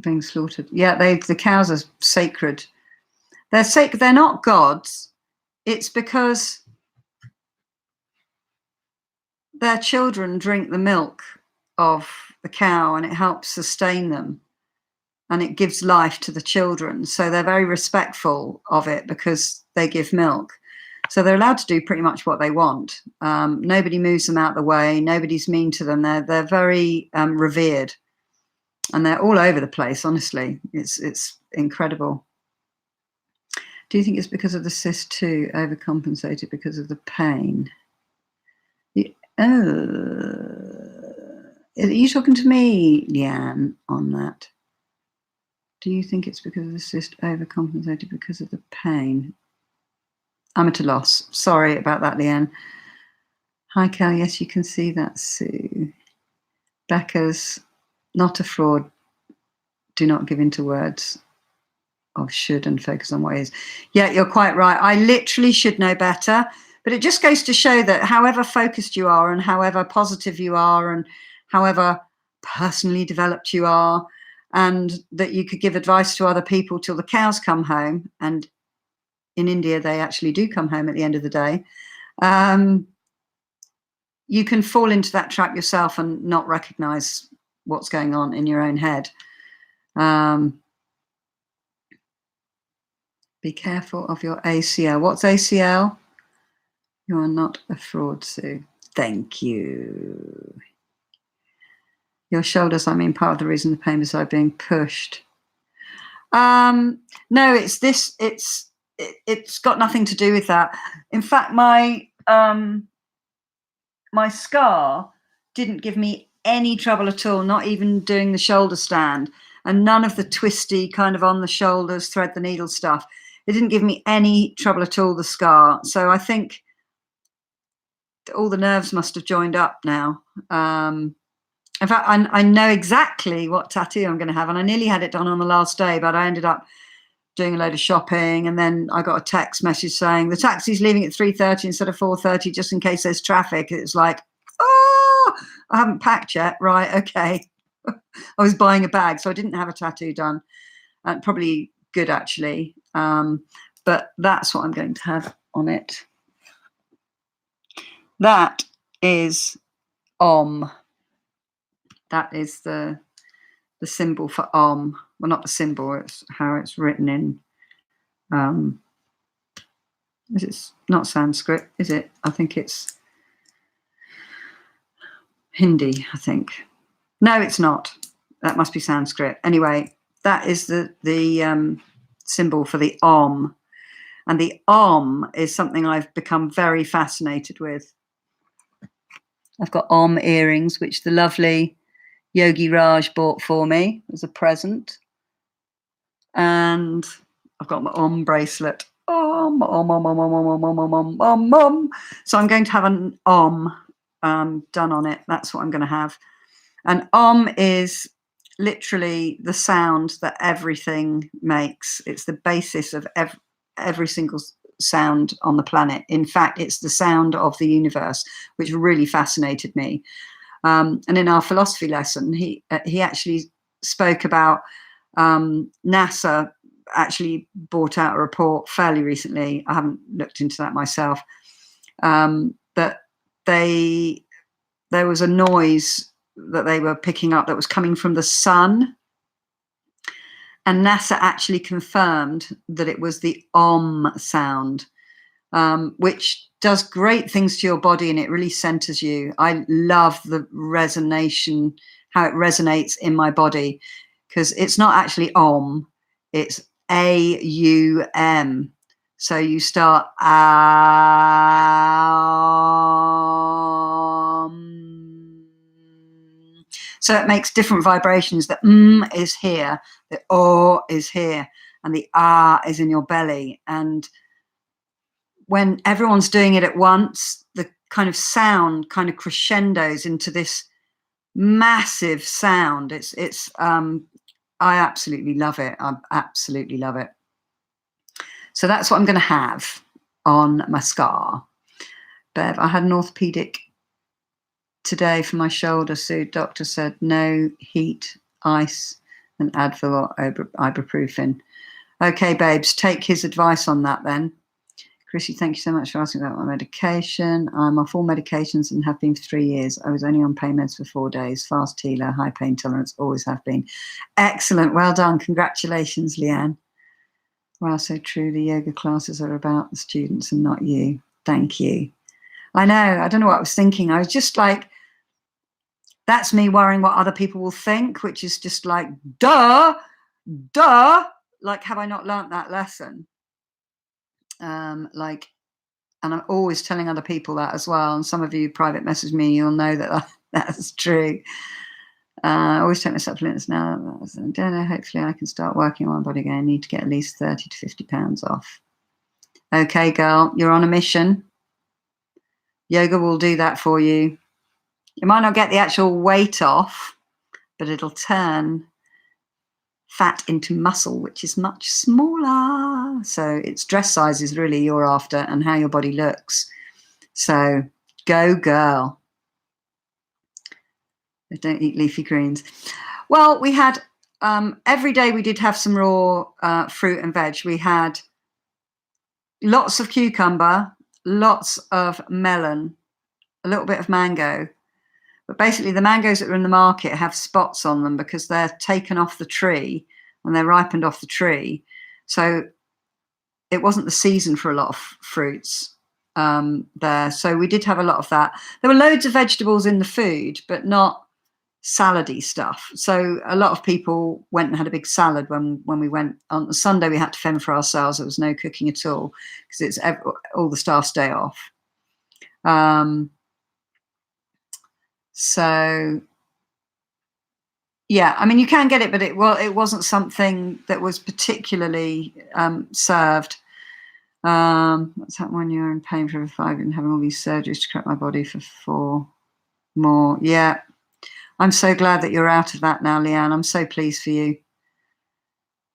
being slaughtered. Yeah, the cows are sacred. They're sacred. They're not gods. It's because their children drink the milk of the cow and it helps sustain them and it gives life to the children. So they're very respectful of it because they give milk. So they're allowed to do pretty much what they want. Nobody moves them out the way. Nobody's mean to them. They're very revered, and they're all over the place. Honestly, it's incredible. Do you think it's because of the cyst too? Overcompensated because of the pain? Are you talking to me, Leanne, on that? Do you think it's because of the cyst overcompensated because of the pain? I'm at a loss. Sorry about that, Leanne. Hi, Cal. Yes, you can see that, Sue. Becca's not a fraud. Do not give in to words of should and focus on what is. Yeah, you're quite right. I literally should know better. But it just goes to show that however focused you are and however positive you are and however personally developed you are, and that you could give advice to other people till the cows come home. And in India, they actually do come home at the end of the day. You can fall into that trap yourself and not recognize what's going on in your own head. Be careful of your ACL. What's ACL? You are not a fraud, Sue. Thank you. Your shoulders, I mean, part of the reason the pain was like being pushed. No, it's this. It's got nothing to do with that. In fact, my scar didn't give me any trouble at all, not even doing the shoulder stand, and none of the twisty kind of on the shoulders, thread the needle stuff. It didn't give me any trouble at all, the scar. So I think all the nerves must have joined up now. In fact, I know exactly what tattoo I'm going to have, and I nearly had it done on the last day, but I ended up doing a load of shopping, and then I got a text message saying the taxi's leaving at 3:30 instead of 4:30 just in case there's traffic. It's like, oh, I haven't packed yet. Right, okay. I was buying a bag, so I didn't have a tattoo done. Probably good, actually. But that's what I'm going to have on it. That is Om. That is the symbol for Om. Well, not the symbol, it's how it's written in. Is it not Sanskrit, is it? I think it's Hindi, I think. No, it's not. That must be Sanskrit. Anyway, that is the symbol for the Om. And the Om is something I've become very fascinated with. I've got Om earrings, which the lovely Yogi Raj bought for me as a present. And I've got my Om bracelet. Om, Om, Om, Om, Om, Om, Om, Om, Om, Om, Om. So I'm going to have an Om done on it. That's what I'm going to have. And Om is literally the sound that everything makes. It's the basis of every single sound on the planet. In fact, it's the sound of the universe, which really fascinated me. And in our philosophy lesson, he actually spoke about NASA actually brought out a report fairly recently. I haven't looked into that myself. But there was a noise that they were picking up that was coming from the sun. And NASA actually confirmed that it was the Om sound, which does great things to your body and it really centers you. I love the resonation, how it resonates in my body, because it's not actually om, it's A-U-M. So you start so it makes different vibrations. The is here, the o is here, and the ah is in your belly. And when everyone's doing it at once, the kind of sound kind of crescendos into this massive sound. I absolutely love it. I absolutely love it. So that's what I'm going to have on my scar. Bev, I had an orthopedic today for my shoulder. So doctor said no heat, ice, and Advil or ibuprofen. Okay, babes, take his advice on that then. Chrissy, thank you so much for asking about my medication. I'm off all medications and have been for 3 years. I was only on pain meds for 4 days. Fast healer, high pain tolerance, always have been. Excellent. Well done. Congratulations, Leanne. Wow, so true. The yoga classes are about the students and not you. Thank you. I know. I don't know what I was thinking. I was just like, that's me worrying what other people will think, which is just like, duh. Like, have I not learnt that lesson? And I'm always telling other people that as well. And some of you private message me, you'll know that that's true. I always take my supplements now. I don't know, hopefully I can start working on my body again. I need to get at least 30 to 50 pounds off. Okay, girl, you're on a mission. Yoga will do that for you. You might not get the actual weight off, but it'll turn fat into muscle, which is much smaller. So it's dress sizes really you're after and how your body looks. So go girl. They don't eat leafy greens. Well, we had every day we did have some raw fruit and veg. We had lots of cucumber, lots of melon, a little bit of mango. But basically the mangoes that are in the market have spots on them because they're taken off the tree and they're ripened off the tree. So it wasn't the season for a lot of fruits there. So we did have a lot of that. There were loads of vegetables in the food, but not salady stuff. So a lot of people went and had a big salad when we went on Sunday. We had to fend for ourselves. There was no cooking at all because it's all the staff's day off. So yeah, I mean, you can get it, but it wasn't something that was particularly served. What's happened when you're in pain for over 5 and having all these surgeries to correct my body for 4 more? Yeah, I'm so glad that you're out of that now, Leanne. I'm so pleased for you.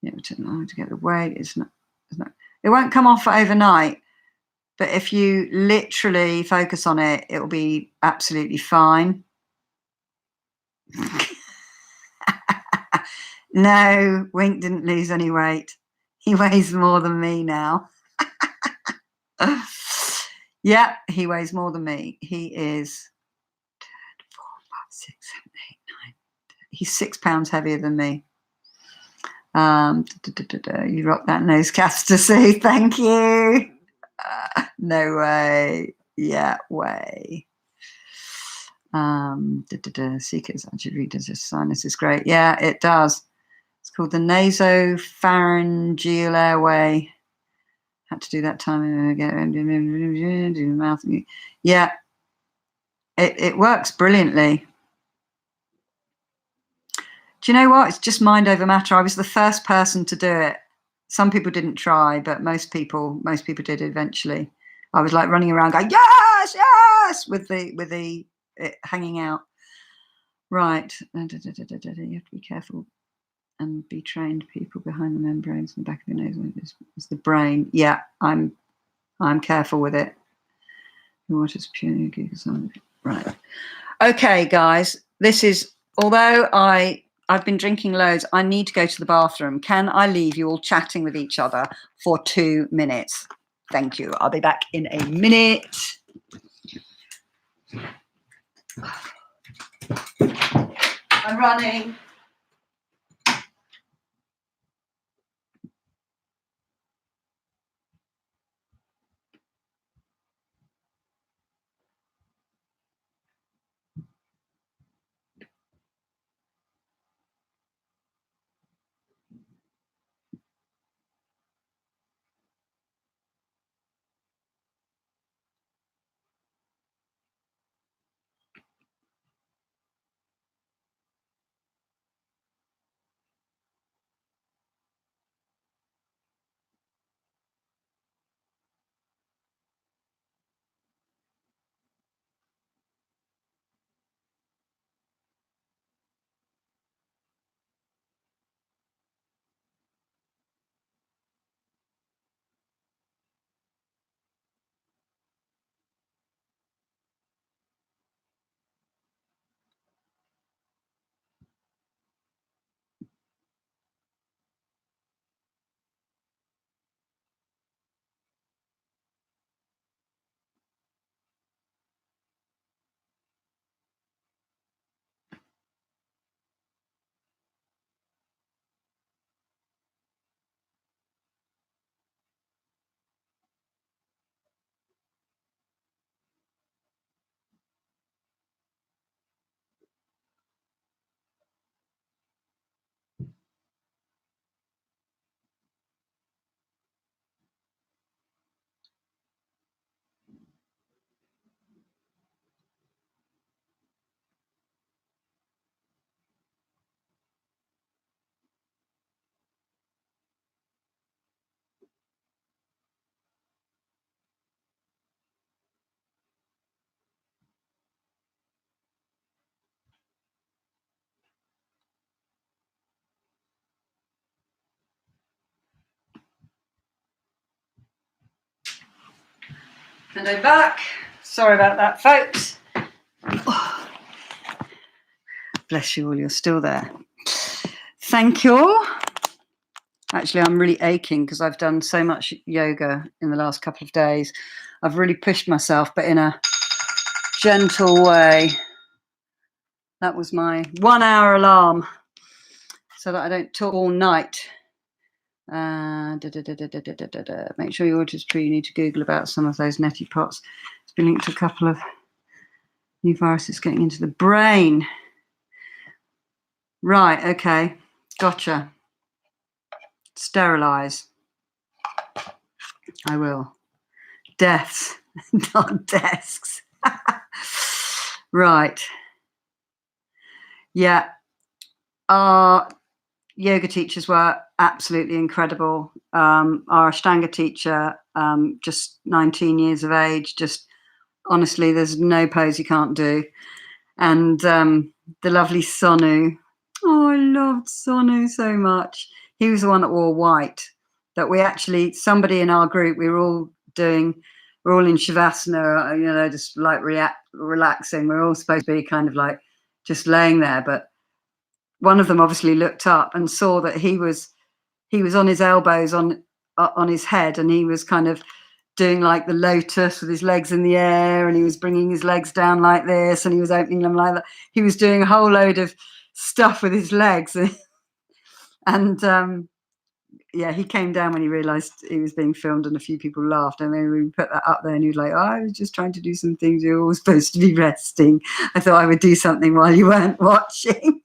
Yeah, to get the weight. It's not. It won't come off overnight, but if you literally focus on it, it will be absolutely fine. No, Wink didn't lose any weight. He weighs more than me now. Yeah, he weighs more than me. He is 4, 5, 6, 7, 8, 9. He's 6 pounds heavier than me. You rock that nose caster, Sue. Thank you. No way. Yeah, way. Seekers actually readers of sinus is great. Yeah, it does. It's called the nasopharyngeal airway. Had to do that time. Do the mouth. Yeah, it works brilliantly. Do you know what? It's just mind over matter. I was the first person to do it. Some people didn't try, but most people did eventually. I was like running around going, yes, with the it hanging out. Right. You have to be careful and be trained people behind the membranes in the back of your nose. It's the brain. Yeah, I'm careful with it. What is purely right? Okay, guys. This is, although I've been drinking loads, I need to go to the bathroom. Can I leave you all chatting with each other for 2 minutes? Thank you. I'll be back in a minute. I'm running. And I'm back. Sorry about that, folks. Oh, bless you all, you're still there. Thank you. Actually, I'm really aching because I've done so much yoga in the last couple of days. I've really pushed myself, but in a gentle way. That was my 1 hour alarm so that I don't talk all night. Make sure your order's true. You need to Google about some of those neti pots. It's been linked to a couple of new viruses getting into the brain. Right, okay. Gotcha. Sterilize. I will. Deaths, not desks. Right. Yeah. Our yoga teachers were absolutely incredible. Our Ashtanga teacher, just 19 years of age, just honestly, there's no pose you can't do. And the lovely Sonu. Oh, I loved Sonu so much. He was the one that wore white. That we actually, somebody in our group, we're all in Shavasana, you know, just like relaxing. We're all supposed to be kind of like just laying there. But one of them obviously looked up and saw that he was on his elbows on his head, and he was kind of doing like the lotus with his legs in the air, and he was bringing his legs down like this, and he was opening them like that. He was doing a whole load of stuff with his legs. And yeah, he came down when he realized he was being filmed, and a few people laughed, and then we put that up there, and he was like, oh, I was just trying to do some things. You're all supposed to be resting. I thought I would do something while you weren't watching.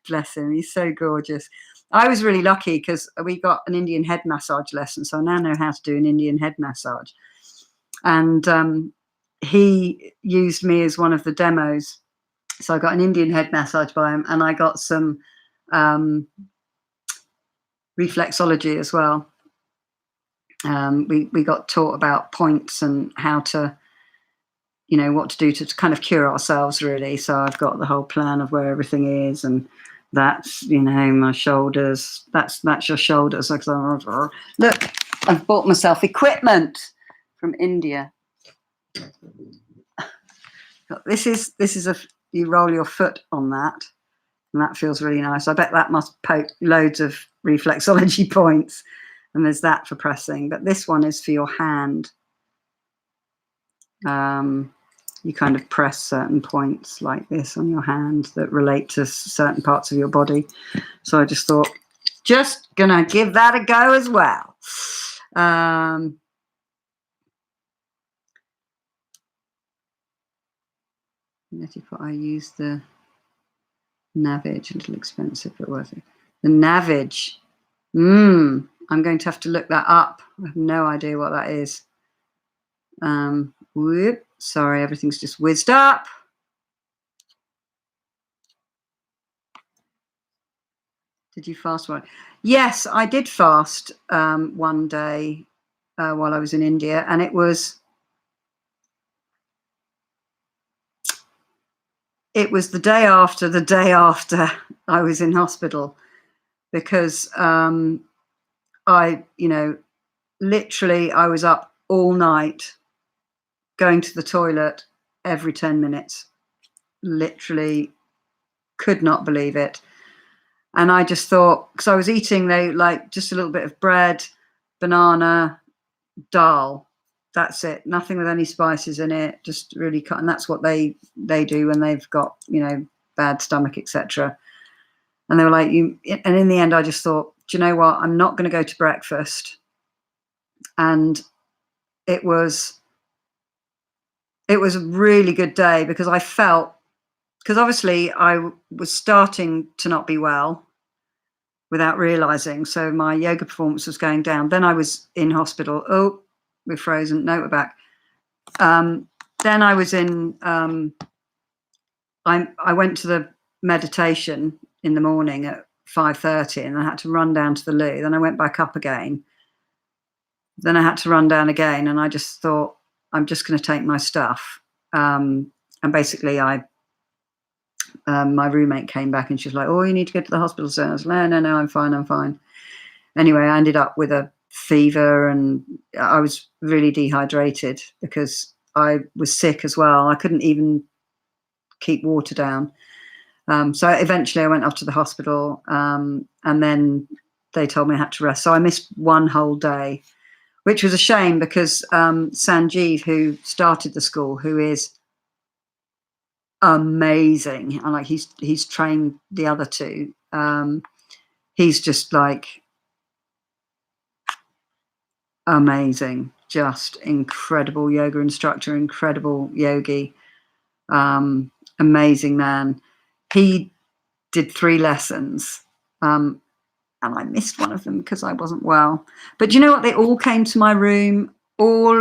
Bless him. He's so gorgeous. I was really lucky because we got an Indian head massage lesson, so I now know how to do an Indian head massage. And he used me as one of the demos. So I got an Indian head massage by him, and I got some reflexology as well. We got taught about points and how to, you know, what to do to kind of cure ourselves, really. So I've got the whole plan of where everything is, and that's, you know, my shoulders. That's your shoulders. Look, I've bought myself equipment from India. This is you roll your foot on that, and that feels really nice. I bet that must poke loads of reflexology points. And there's that for pressing, but this one is for your hand. You kind of press certain points like this on your hand that relate to certain parts of your body. So I just thought, just gonna give that a go as well. Neti Pot, I use the Navage, a little expensive but worth it. The Navage. I'm going to have to look that up. I have no idea what that is. Whoop. Sorry, everything's just whizzed up. Did you fast one? Yes, I did fast one day while I was in India, and it was the day after I was in hospital, because I, you know, literally I was up all night going to the toilet every 10 minutes. Literally could not believe it. And I just thought, because I was eating like just a little bit of bread, banana, dal. That's it. Nothing with any spices in it. Just really cut. And that's what they do when they've got, you know, bad stomach, etc. And they were like, and in the end, I just thought, do you know what? I'm not going to go to breakfast. And it was a really good day, because I felt, because obviously I was starting to not be well without realizing. So my yoga performance was going down. Then I was in hospital. Oh, we're frozen. No, we're back. Then I was in, I went to the meditation in the morning at 5:30, and I had to run down to the loo. Then I went back up again. Then I had to run down again, and I just thought, I'm just going to take my stuff. And basically my roommate came back, and she was like, oh, you need to go to the hospital soon. I was like, no, I'm fine. Anyway, I ended up with a fever, and I was really dehydrated because I was sick as well. I couldn't even keep water down. So eventually I went off to the hospital, and then they told me I had to rest. So I missed one whole day, which was a shame because Sanjeev, who started the school, who is amazing, and like he's trained the other two. He's just like amazing, just incredible yoga instructor, incredible yogi, amazing man. He did 3 lessons, and I missed one of them because I wasn't well. But you know what? They all came to my room, all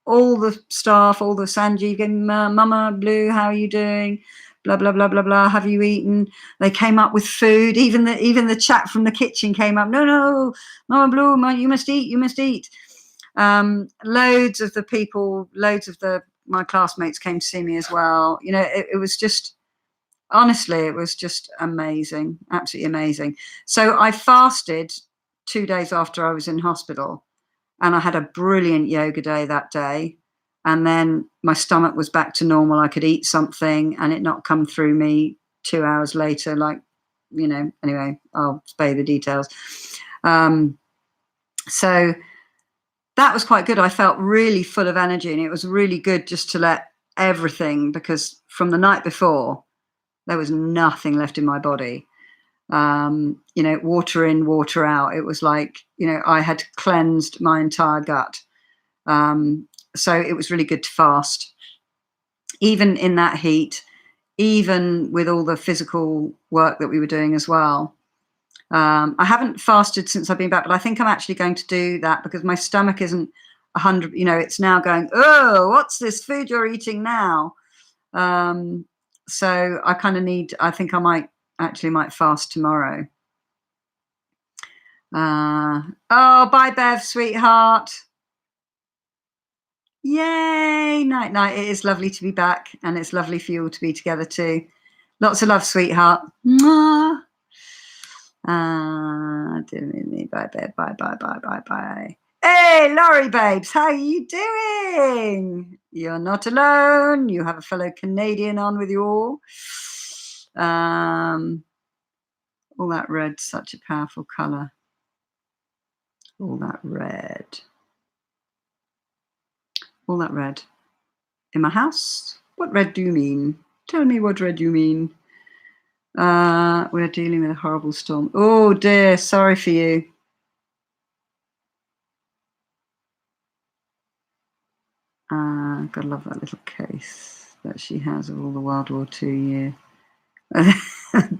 the staff, all the Sanjeev, Mama Blue, how are you doing? Blah blah blah blah blah. Have you eaten? They came up with food. Even the chap from the kitchen came up. No, Mama Blue, you must eat. You must eat. Loads of the people, my classmates came to see me as well. You know, it was just, honestly, it was just amazing, absolutely amazing. So I fasted 2 days after I was in hospital, and I had a brilliant yoga day that day. And then my stomach was back to normal. I could eat something and it not come through me 2 hours later. Like, you know, anyway, I'll spare you the details. So that was quite good. I felt really full of energy, and it was really good just to let everything, because from the night before, there was nothing left in my body. You know, water in, water out. It was like, you know, I had cleansed my entire gut. So it was really good to fast, even in that heat, even with all the physical work that we were doing as well. I haven't fasted since I've been back, but I think I'm actually going to do that because my stomach isn't 100, you know, it's now going, oh, what's this food you're eating now? So I kind of I think I might fast tomorrow. Oh, bye, Bev, sweetheart. Yay, night, night. It is lovely to be back, and it's lovely for you all to be together too. Lots of love, sweetheart. Mwah. Bye, Bev. Bye, bye, bye, bye, bye. Hey, Laurie, babes, how are you doing? You're not alone. You have a fellow Canadian on with you all. All that red, such a powerful colour. All that red. All that red. In my house? What red do you mean? Tell me what red you mean. We're dealing with a horrible storm. Oh dear, sorry for you. Gotta love that little case that she has of all the World War II year.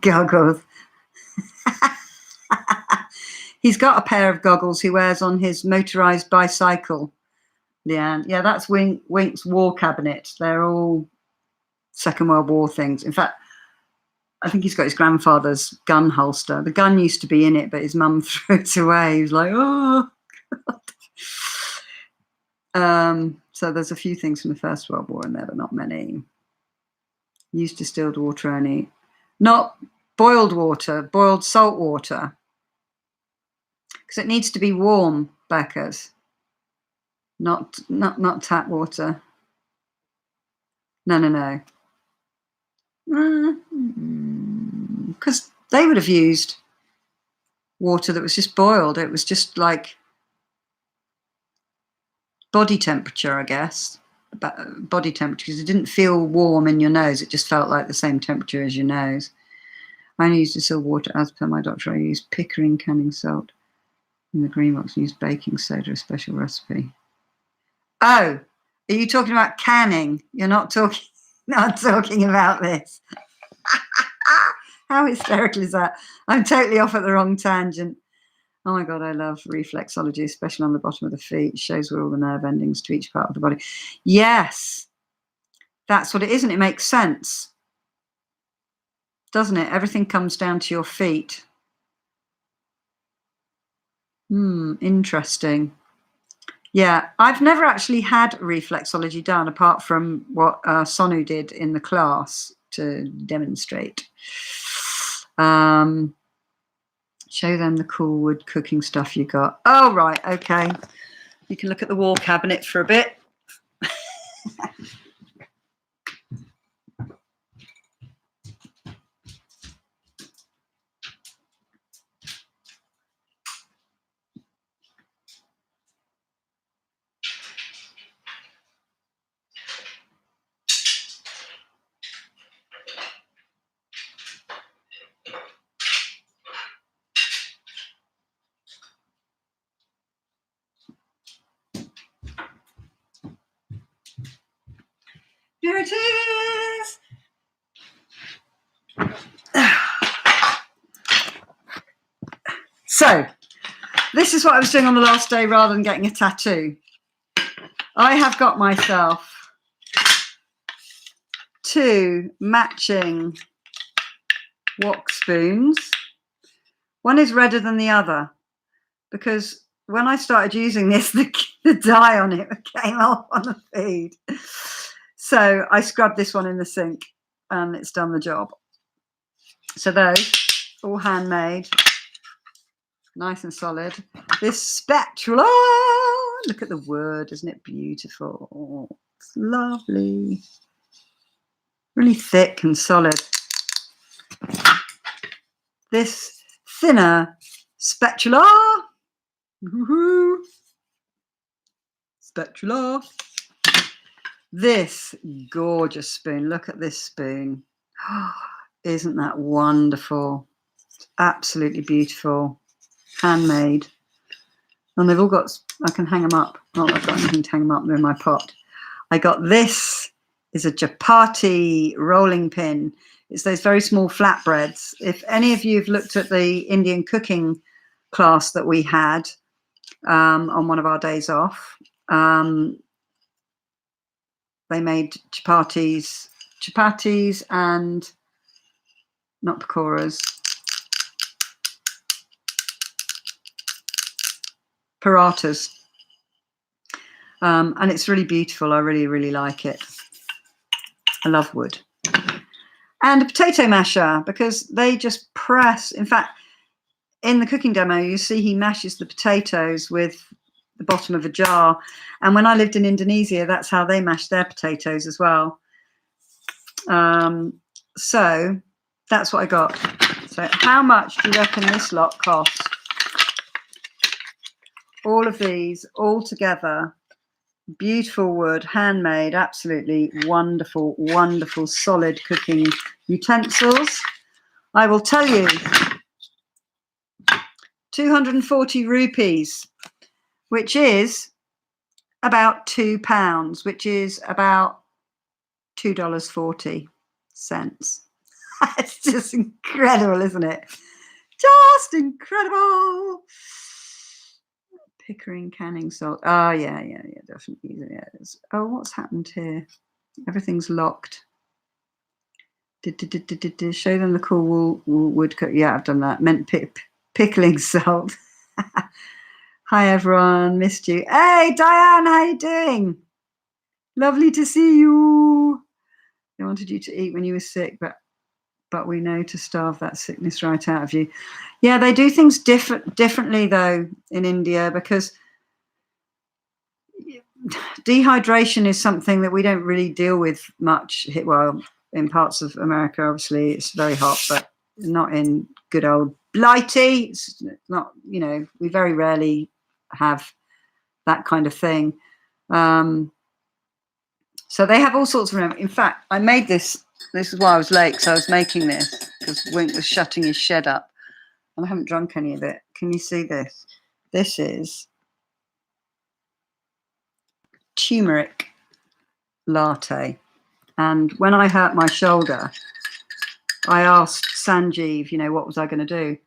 Goggles. He's got a pair of goggles he wears on his motorized bicycle. Yeah, that's Wink's war cabinet. They're all Second World War things. In fact, I think he's got his grandfather's gun holster. The gun used to be in it, but his mum threw it away. He was like, oh, God. So there's a few things from the First World War in there, but not many. Use distilled water only. Not boiled water, boiled salt water. Because it needs to be warm, Beckers. Not tap water. No. Because they would have used water that was just boiled. It was just like body temperature, I guess. Body temperature, because it didn't feel warm in your nose. It just felt like the same temperature as your nose. I only use distilled water as per my doctor. I use Pickering canning salt in the green box and use baking soda, a special recipe. Oh, are you talking about canning? You're not talking about this. How hysterical is that? I'm totally off at the wrong tangent. Oh my God, I love reflexology, especially on the bottom of the feet. It shows where all the nerve endings to each part of the body. Yes, that's what it is, and it makes sense, doesn't it? Everything comes down to your feet. Interesting. Yeah, I've never actually had reflexology done apart from what Sonu did in the class to demonstrate. Show them the cool wood cooking stuff you got. Oh, right, okay. You can look at the wall cabinet for a bit. Here it is. So, this is what I was doing on the last day rather than getting a tattoo. I have got myself 2 matching wok spoons. One is redder than the other because when I started using this, the dye on it came off on the feed. So I scrubbed this one in the sink and it's done the job. So those, all handmade, nice and solid. This spatula, look at the word, isn't it beautiful? Oh, it's lovely. Really thick and solid. This thinner spatula. Woohoo! Spatula. This gorgeous spoon. Look at this spoon. Isn't that wonderful? It's absolutely beautiful. Handmade. And they've all got, I can hang them up. Oh, I've got anything to hang them up. They're in my pot. I got this. Is a Chapati Rolling Pin. It's those very small flatbreads. If any of you have looked at the Indian cooking class that we had on one of our days off, they made chapatis and not pakoras, parathas. And it's really beautiful. I really, really like it. I love wood. And a potato masher, because they just press. In fact, in the cooking demo, you see he mashes the potatoes with the bottom of a jar. And when I lived in Indonesia, that's how they mashed their potatoes as well. So that's what I got. So how much do you reckon this lot cost? All of these, all together. Beautiful wood, handmade, absolutely wonderful, wonderful, solid cooking utensils. I will tell you, 240 rupees, which is about £2, which is about $2.40. It's just incredible, isn't it? Just incredible. Pickering canning salt. Oh, yeah, definitely. Yeah. Oh, what's happened here? Everything's locked. Show them the cool wood cook. Yeah, I've done that. Meant pickling salt. Hi, everyone. Missed you. Hey, Diane, how you doing? Lovely to see you. They wanted you to eat when you were sick, but we know to starve that sickness right out of you. Yeah, they do things differently, though, in India, because dehydration is something that we don't really deal with much. Well, in parts of America, obviously, it's very hot, but not in good old Blighty. It's not, we very rarely have that kind of thing. So they have all sorts of. In fact, I made this. This is why I was late, because I was making this because Wink was shutting his shed up. And I haven't drunk any of it. Can you see this? This is Tumeric Latte. And when I hurt my shoulder, I asked Sanjeev, what was I going to do?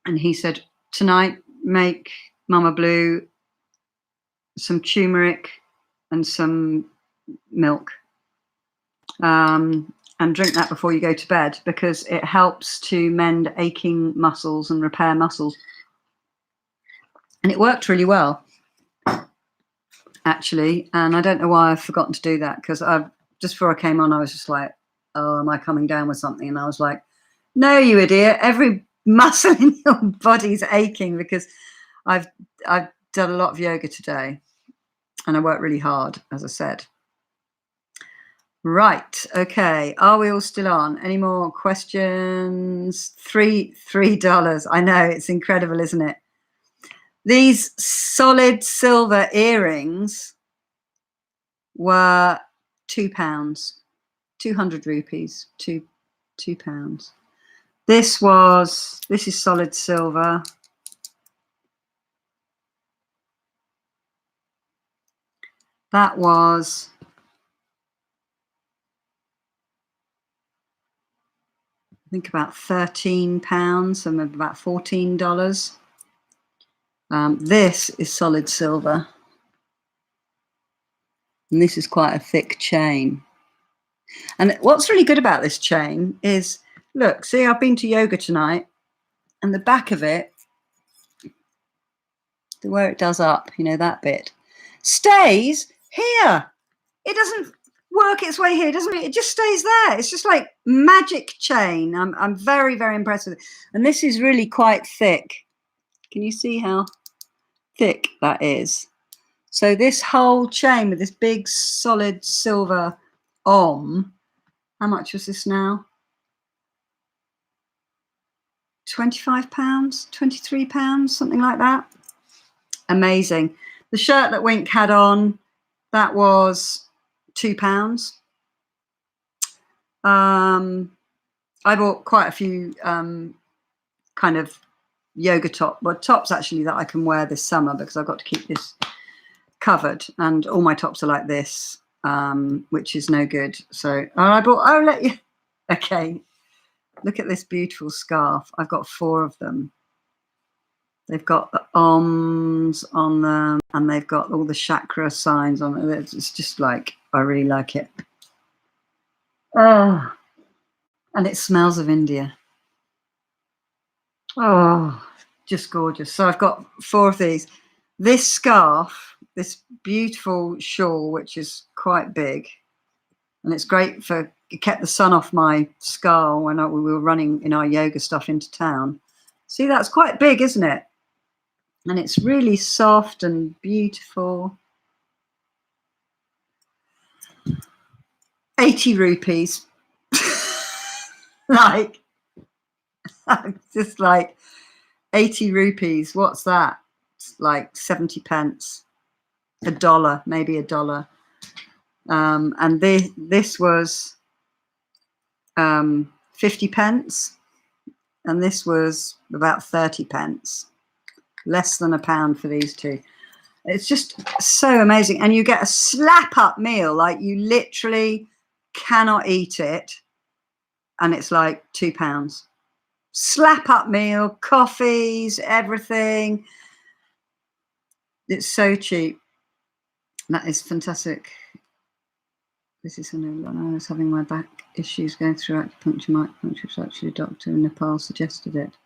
And he said, tonight, make Mama Blue some turmeric and some milk. And drink that before you go to bed, because it helps to mend aching muscles and repair muscles. And it worked really well, actually. And I don't know why I've forgotten to do that, because just before I came on, I was just like, oh, am I coming down with something? And I was like, no, you idiot. Every muscle in your body's aching because I've done a lot of yoga today, and I worked really hard, as I said. Right. Okay. Are we all still on? Any more questions? $3. I know, it's incredible, isn't it? These solid silver earrings were £2, 200 rupees, £2. This is solid silver. That was I think about £13, so maybe about $14. This is solid silver. And this is quite a thick chain. And what's really good about this chain is, look, see, I've been to yoga tonight, and the back of it, where it does up, you know, that bit, stays here. It doesn't work its way here, doesn't it? It just stays there. It's just like magic chain. I'm very, very impressed with it. And this is really quite thick. Can you see how thick that is? So this whole chain with this big solid silver how much was this now? £25, £23, something like that. Amazing. The shirt that Wink had on, that was £2. I bought quite a few kind of yoga tops actually that I can wear this summer, because I've got to keep this covered, and all my tops are like this, which is no good. So I'll let you. Okay, look at this beautiful scarf. I've got 4 of them. They've got the OMs on them, and they've got all the chakra signs on it. It's just like, I really like it. Oh, and it smells of India. Oh, just gorgeous. So I've got 4 of these. This scarf, this beautiful shawl, which is quite big, and it's great for, it kept the sun off my skull when we were running in our yoga stuff into town. See, that's quite big, isn't it? And it's really soft and beautiful. 80 rupees. Like, just like 80 rupees. What's that? It's like 70 pence. $1, maybe $1. And this was 50 pence, and this was about 30 pence. Less than £1 for these two. It's just so amazing. And you get a slap up meal, like you literally cannot eat it, and it's like £2. Slap up meal, coffees, everything. It's so cheap. That is fantastic. This is when I was having my back issues going through acupuncture. My acupuncture, actually a doctor in Nepal suggested it.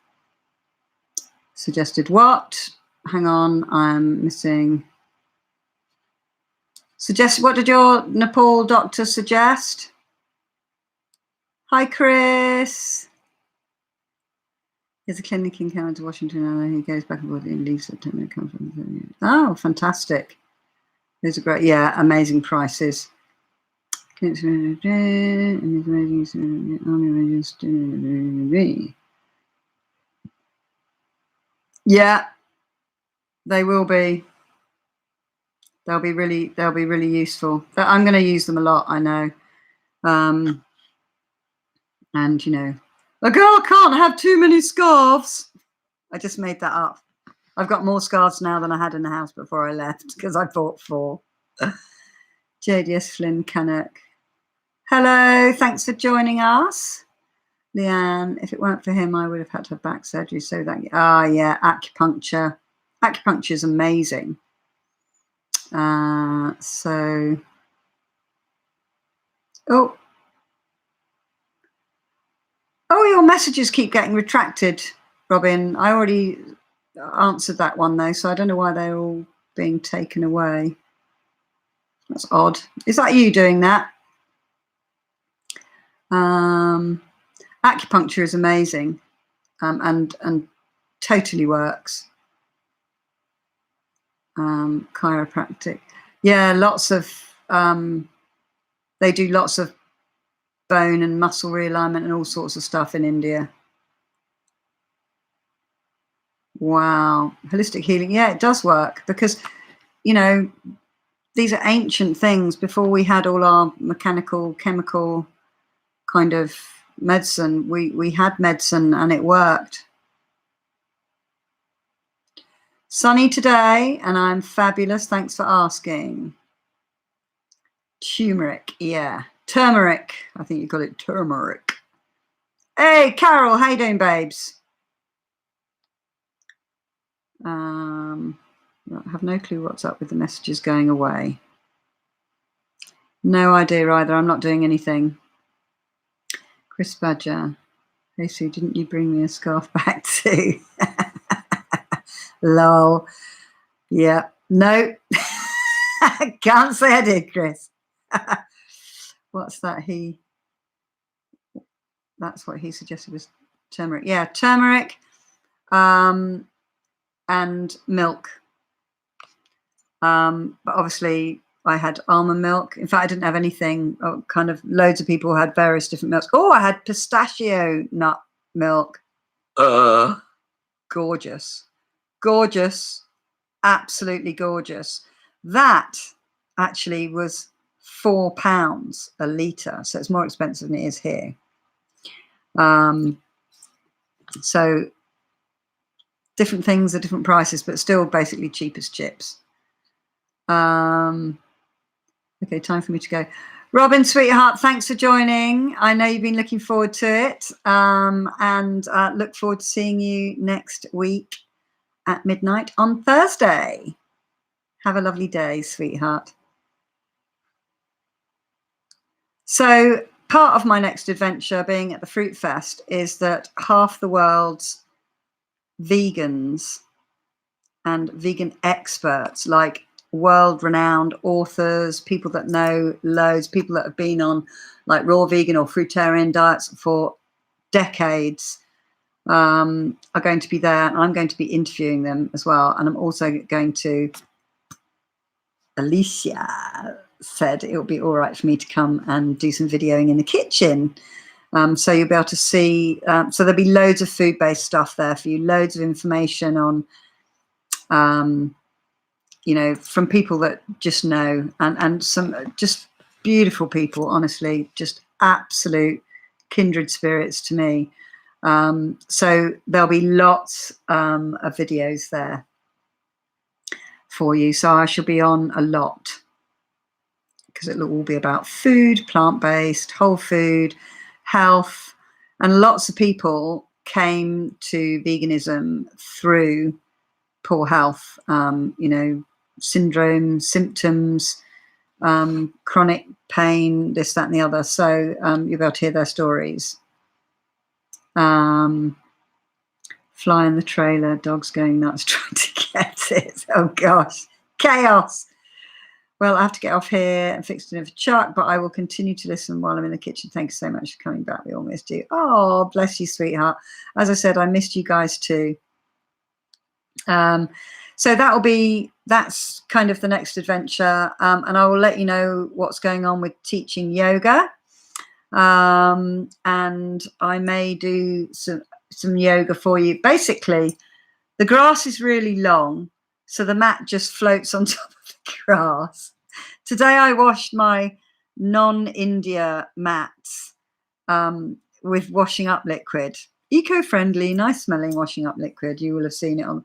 Suggested what? Hang on, I'm missing. What did your Nepal doctor suggest? Hi, Chris. There's a clinic in Canada, Washington, and he goes back and forth and leaves September. Oh, fantastic. Those are great. Yeah, amazing prices. Yeah, they will be. They'll be really useful. But I'm going to use them a lot, I know. And you know, a girl can't have too many scarves. I just made that up. I've got more scarves now than I had in the house before I left, because I bought 4. JDS Flynn Canuck. Hello, thanks for joining us. Leanne, if it weren't for him, I would have had to have back surgery. So that, yeah, acupuncture. Acupuncture is amazing. Your messages keep getting retracted, Robin. I already answered that one though, so I don't know why they're all being taken away. That's odd. Is that you doing that? Acupuncture is amazing. and totally works. Chiropractic, yeah, lots of they do lots of bone and muscle realignment and all sorts of stuff in India. Wow, holistic healing, yeah, it does work, because these are ancient things. Before we had all our mechanical, chemical kind of medicine, we had medicine and it worked. Sunny today, and I'm fabulous. Thanks for asking. Turmeric, yeah. Turmeric. I think you call it turmeric. Hey, Carol, how you doing, babes? I have no clue what's up with the messages going away. No idea either. I'm not doing anything. Chris Badger. Hey, Sue, didn't you bring me a scarf back too? Lol. Yeah. No. Can't say I did, Chris. What's that? That's what he suggested was turmeric. Yeah, turmeric and milk. But obviously I had almond milk. In fact, I didn't have anything. Kind of loads of people had various different milks. Oh, I had pistachio nut milk. Gorgeous. Gorgeous. Absolutely gorgeous. That actually was £4 a litre. So it's more expensive than it is here. So different things at different prices, but still basically cheap as chips. Okay, time for me to go. Robin, sweetheart, thanks for joining. I know you've been looking forward to it, and look forward to seeing you next week at midnight on Thursday. Have a lovely day, sweetheart. So part of my next adventure being at the Fruit Fest is that half the world's vegans and vegan experts, like world-renowned authors, people that know loads, people that have been on like raw vegan or fruitarian diets for decades, are going to be there, and I'm going to be interviewing them as well. And I'm also going to, Alicia said it would be all right for me to come and do some videoing in the kitchen. So you'll be able to see, so there'll be loads of food-based stuff there for you, loads of information on, from people that just know, and some just beautiful people, honestly, just absolute kindred spirits to me. So there'll be lots of videos there for you. So I shall be on a lot, because it'll all be about food, plant-based, whole food, health, and lots of people came to veganism through poor health, syndrome, symptoms, chronic pain, this, that, and the other. So you'll be able to hear their stories. Fly in the trailer, dogs going nuts trying to get it. Oh gosh, chaos. Well, I have to get off here and fix dinner for Chuck, but I will continue to listen while I'm in the kitchen. Thanks so much for coming back. We all missed you. Oh, bless you, sweetheart. As I said, I missed you guys too. So that's kind of the next adventure. And I will let you know what's going on with teaching yoga. And I may do some yoga for you. Basically, the grass is really long, so the mat just floats on top of the grass. Today I washed my non-India mats with washing up liquid. Eco-friendly, nice smelling washing up liquid. You will have seen it on.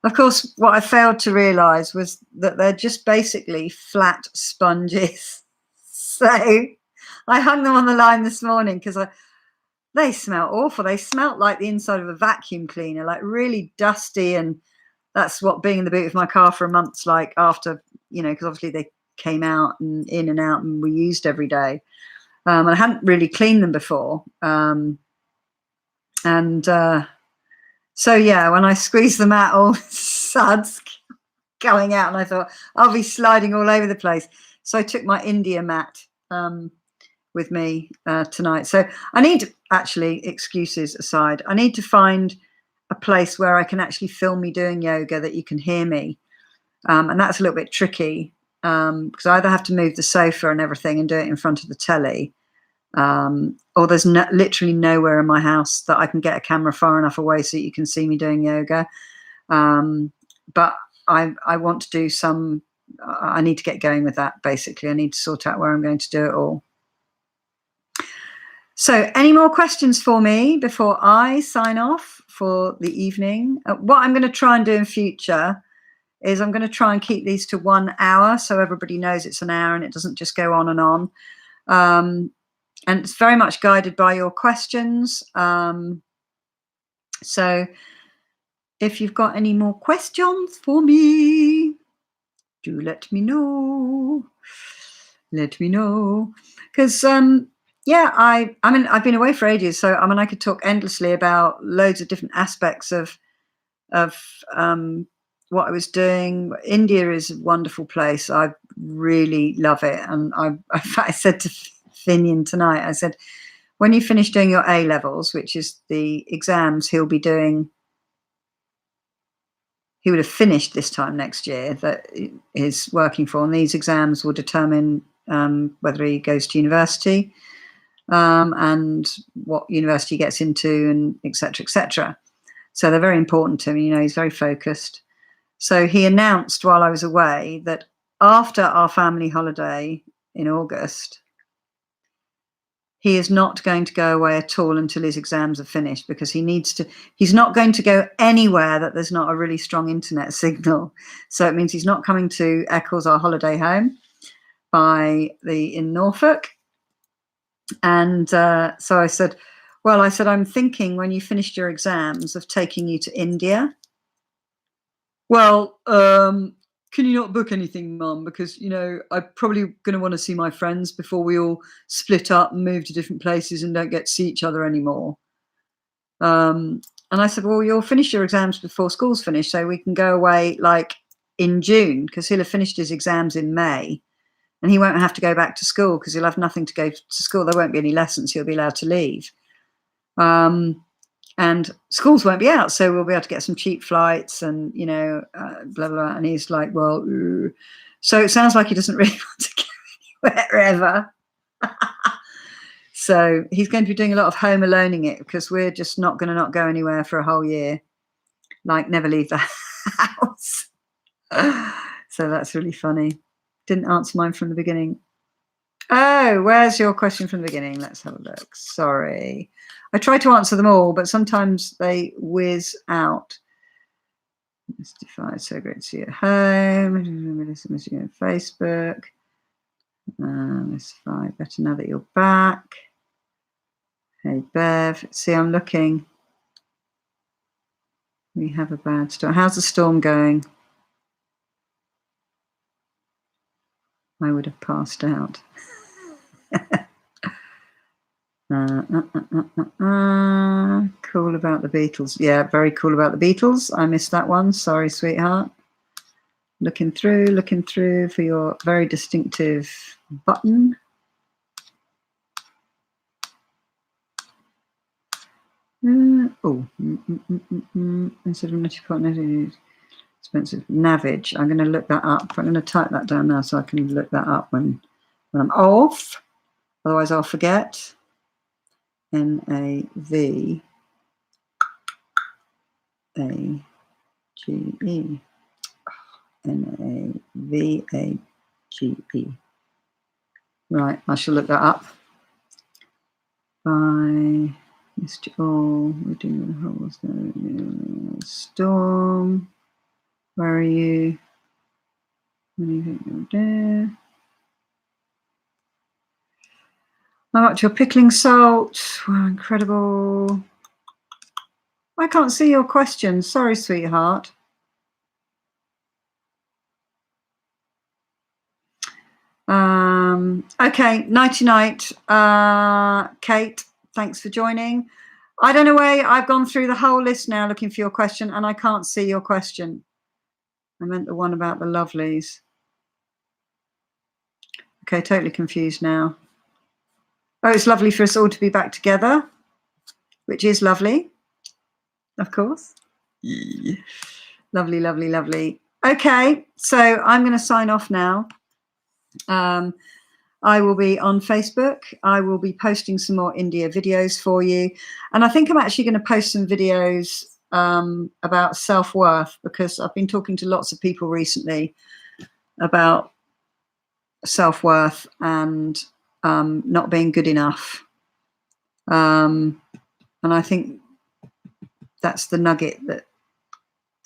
Of course, what I failed to realise was that they're just basically flat sponges. So I hung them on the line this morning because they smell awful. They smelt like the inside of a vacuum cleaner, like really dusty. And that's what being in the boot of my car for a month's like after, because obviously they came out and in and out and were used every day. I hadn't really cleaned them before. So yeah, when I squeezed them out, all suds going out, and I thought I'll be sliding all over the place. So I took my India mat, with me tonight. So I need, actually, excuses aside, I need to find a place where I can actually film me doing yoga that you can hear me. And that's a little bit tricky because I either have to move the sofa and everything and do it in front of the telly, or there's literally nowhere in my house that I can get a camera far enough away so that you can see me doing yoga. But I want to do some, I need to get going with that, basically. I need to sort out where I'm going to do it all. So any more questions for me before I sign off for the evening? What I'm going to try and do in future is I'm going to try and keep these to 1 hour so everybody knows it's an hour and it doesn't just go on and on. And it's very much guided by your questions. So if you've got any more questions for me, do let me know. Let me know. Because, yeah, I mean, I've been away for ages. So, I mean, I could talk endlessly about loads of different aspects of what I was doing. India is a wonderful place. I really love it. And I said to Finian tonight, I said, when you finish doing your A levels, which is the exams he'll be doing, he would have finished this time next year that he's working for, and these exams will determine whether he goes to university and what university he gets into, and etc., etc. So they're very important to him. You know, he's very focused. So he announced while I was away that after our family holiday in August, he is not going to go away at all until his exams are finished, because he needs to, he's not going to go anywhere that there's not a really strong internet signal. So it means he's not coming to Eccles, our holiday home, in Norfolk. And so I said, well, I'm thinking when you finished your exams of taking you to India. Well, can you not book anything, Mum? Because, you know, I'm probably going to want to see my friends before we all split up and move to different places and don't get to see each other anymore. And I said, well, you'll finish your exams before school's finished, so we can go away like in June, because he'll have finished his exams in May and he won't have to go back to school because he'll have nothing to go to school. There won't be any lessons. He'll be allowed to leave. And schools won't be out, so we'll be able to get some cheap flights and, you know, blah, blah. And he's like, well, so it sounds like he doesn't really want to go anywhere ever. So he's going to be doing a lot of home aloning it, because we're just not going to not go anywhere for a whole year, like never leave the house. So that's really funny. Didn't answer mine from the beginning. Oh, where's your question from the beginning? Let's have a look. Sorry. I try to answer them all, but sometimes they whiz out. Mystified, so great to see you at home. Missing you on Facebook. Mystified, better now that you're back. Hey, Bev. See, I'm looking. We have a bad storm. How's the storm going? I would have passed out. Cool about the Beatles. Yeah, very cool about the Beatles. I missed that one. Sorry, sweetheart. Looking through for your very distinctive button. Instead of Neti Pot, expensive Navage. I'm going to look that up. I'm going to type that down now so I can look that up when I'm off. Otherwise, I'll forget. Navage. Navage. Right, I shall look that up. By Mr. All, we're doing the whole storm. Where are you? Anything you're there? I'm up to your pickling salt. Wow, incredible. I can't see your question. Sorry, sweetheart. Okay, nighty night, Kate. Thanks for joining. I don't know where I've gone through the whole list now looking for your question, and I can't see your question. I meant the one about the lovelies. Okay, totally confused now. Oh, it's lovely for us all to be back together, which is lovely, of course. Lovely, lovely, lovely. Okay, so I'm going to sign off now. I will be on Facebook. I will be posting some more India videos for you. And I think I'm actually going to post some videos about self-worth, because I've been talking to lots of people recently about self-worth and not being good enough. And I think that's the nugget,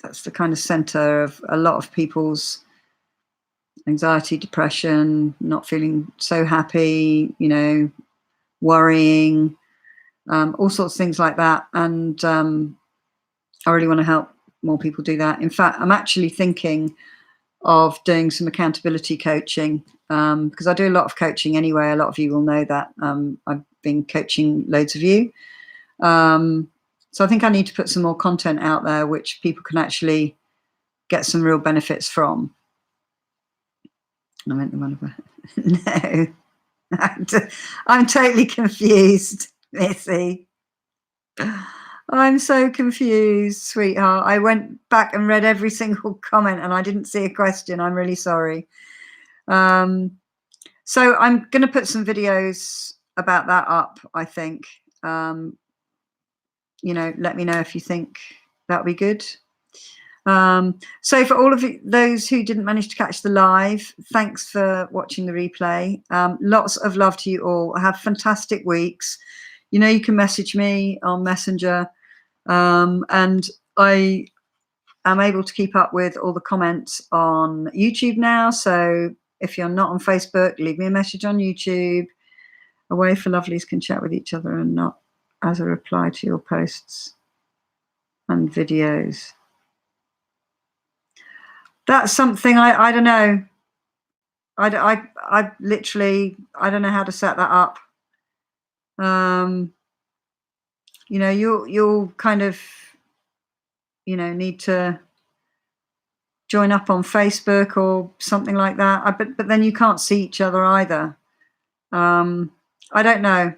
that's the kind of center of a lot of people's anxiety, depression, not feeling so happy, you know, worrying, all sorts of things like that. And I really want to help more people do that. In fact, I'm actually thinking of doing some accountability coaching, because I do a lot of coaching anyway. A lot of you will know that. I've been coaching loads of you. So I think I need to put some more content out there which people can actually get some real benefits from. I meant the one about no. I'm totally confused, Missy. I'm so confused, sweetheart. I went back and read every single comment and I didn't see a question. I'm really sorry. So I'm going to put some videos about that up, I think. You know, let me know if you think that would be good. So for all of those who didn't manage to catch the live, thanks for watching the replay. Lots of love to you all. Have fantastic weeks. You know, you can message me on Messenger, and I am able to keep up with all the comments on YouTube now. So if you're not on Facebook, leave me a message on YouTube. Away for Lovelies can chat with each other and not as a reply to your posts and videos. That's something I don't know. I literally, I don't know how to set that up. You know, you'll kind of, you know, need to join up on Facebook or something like that. But then you can't see each other either. I don't know.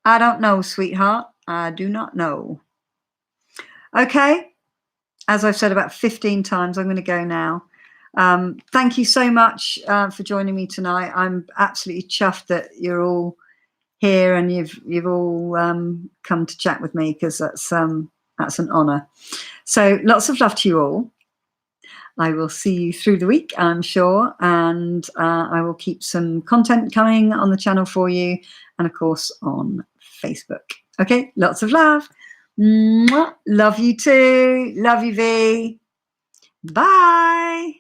I don't know, sweetheart. I do not know. Okay. As I've said about 15 times, I'm going to go now. Thank you so much for joining me tonight. I'm absolutely chuffed that you're all here and you've all come to chat with me, because that's an honor. So lots of love to you all. I will see you through the week, I'm sure, and I will keep some content coming on the channel for you, and of course on Facebook. Okay, lots of love. Mwah. Love you too. Love you, V. Bye.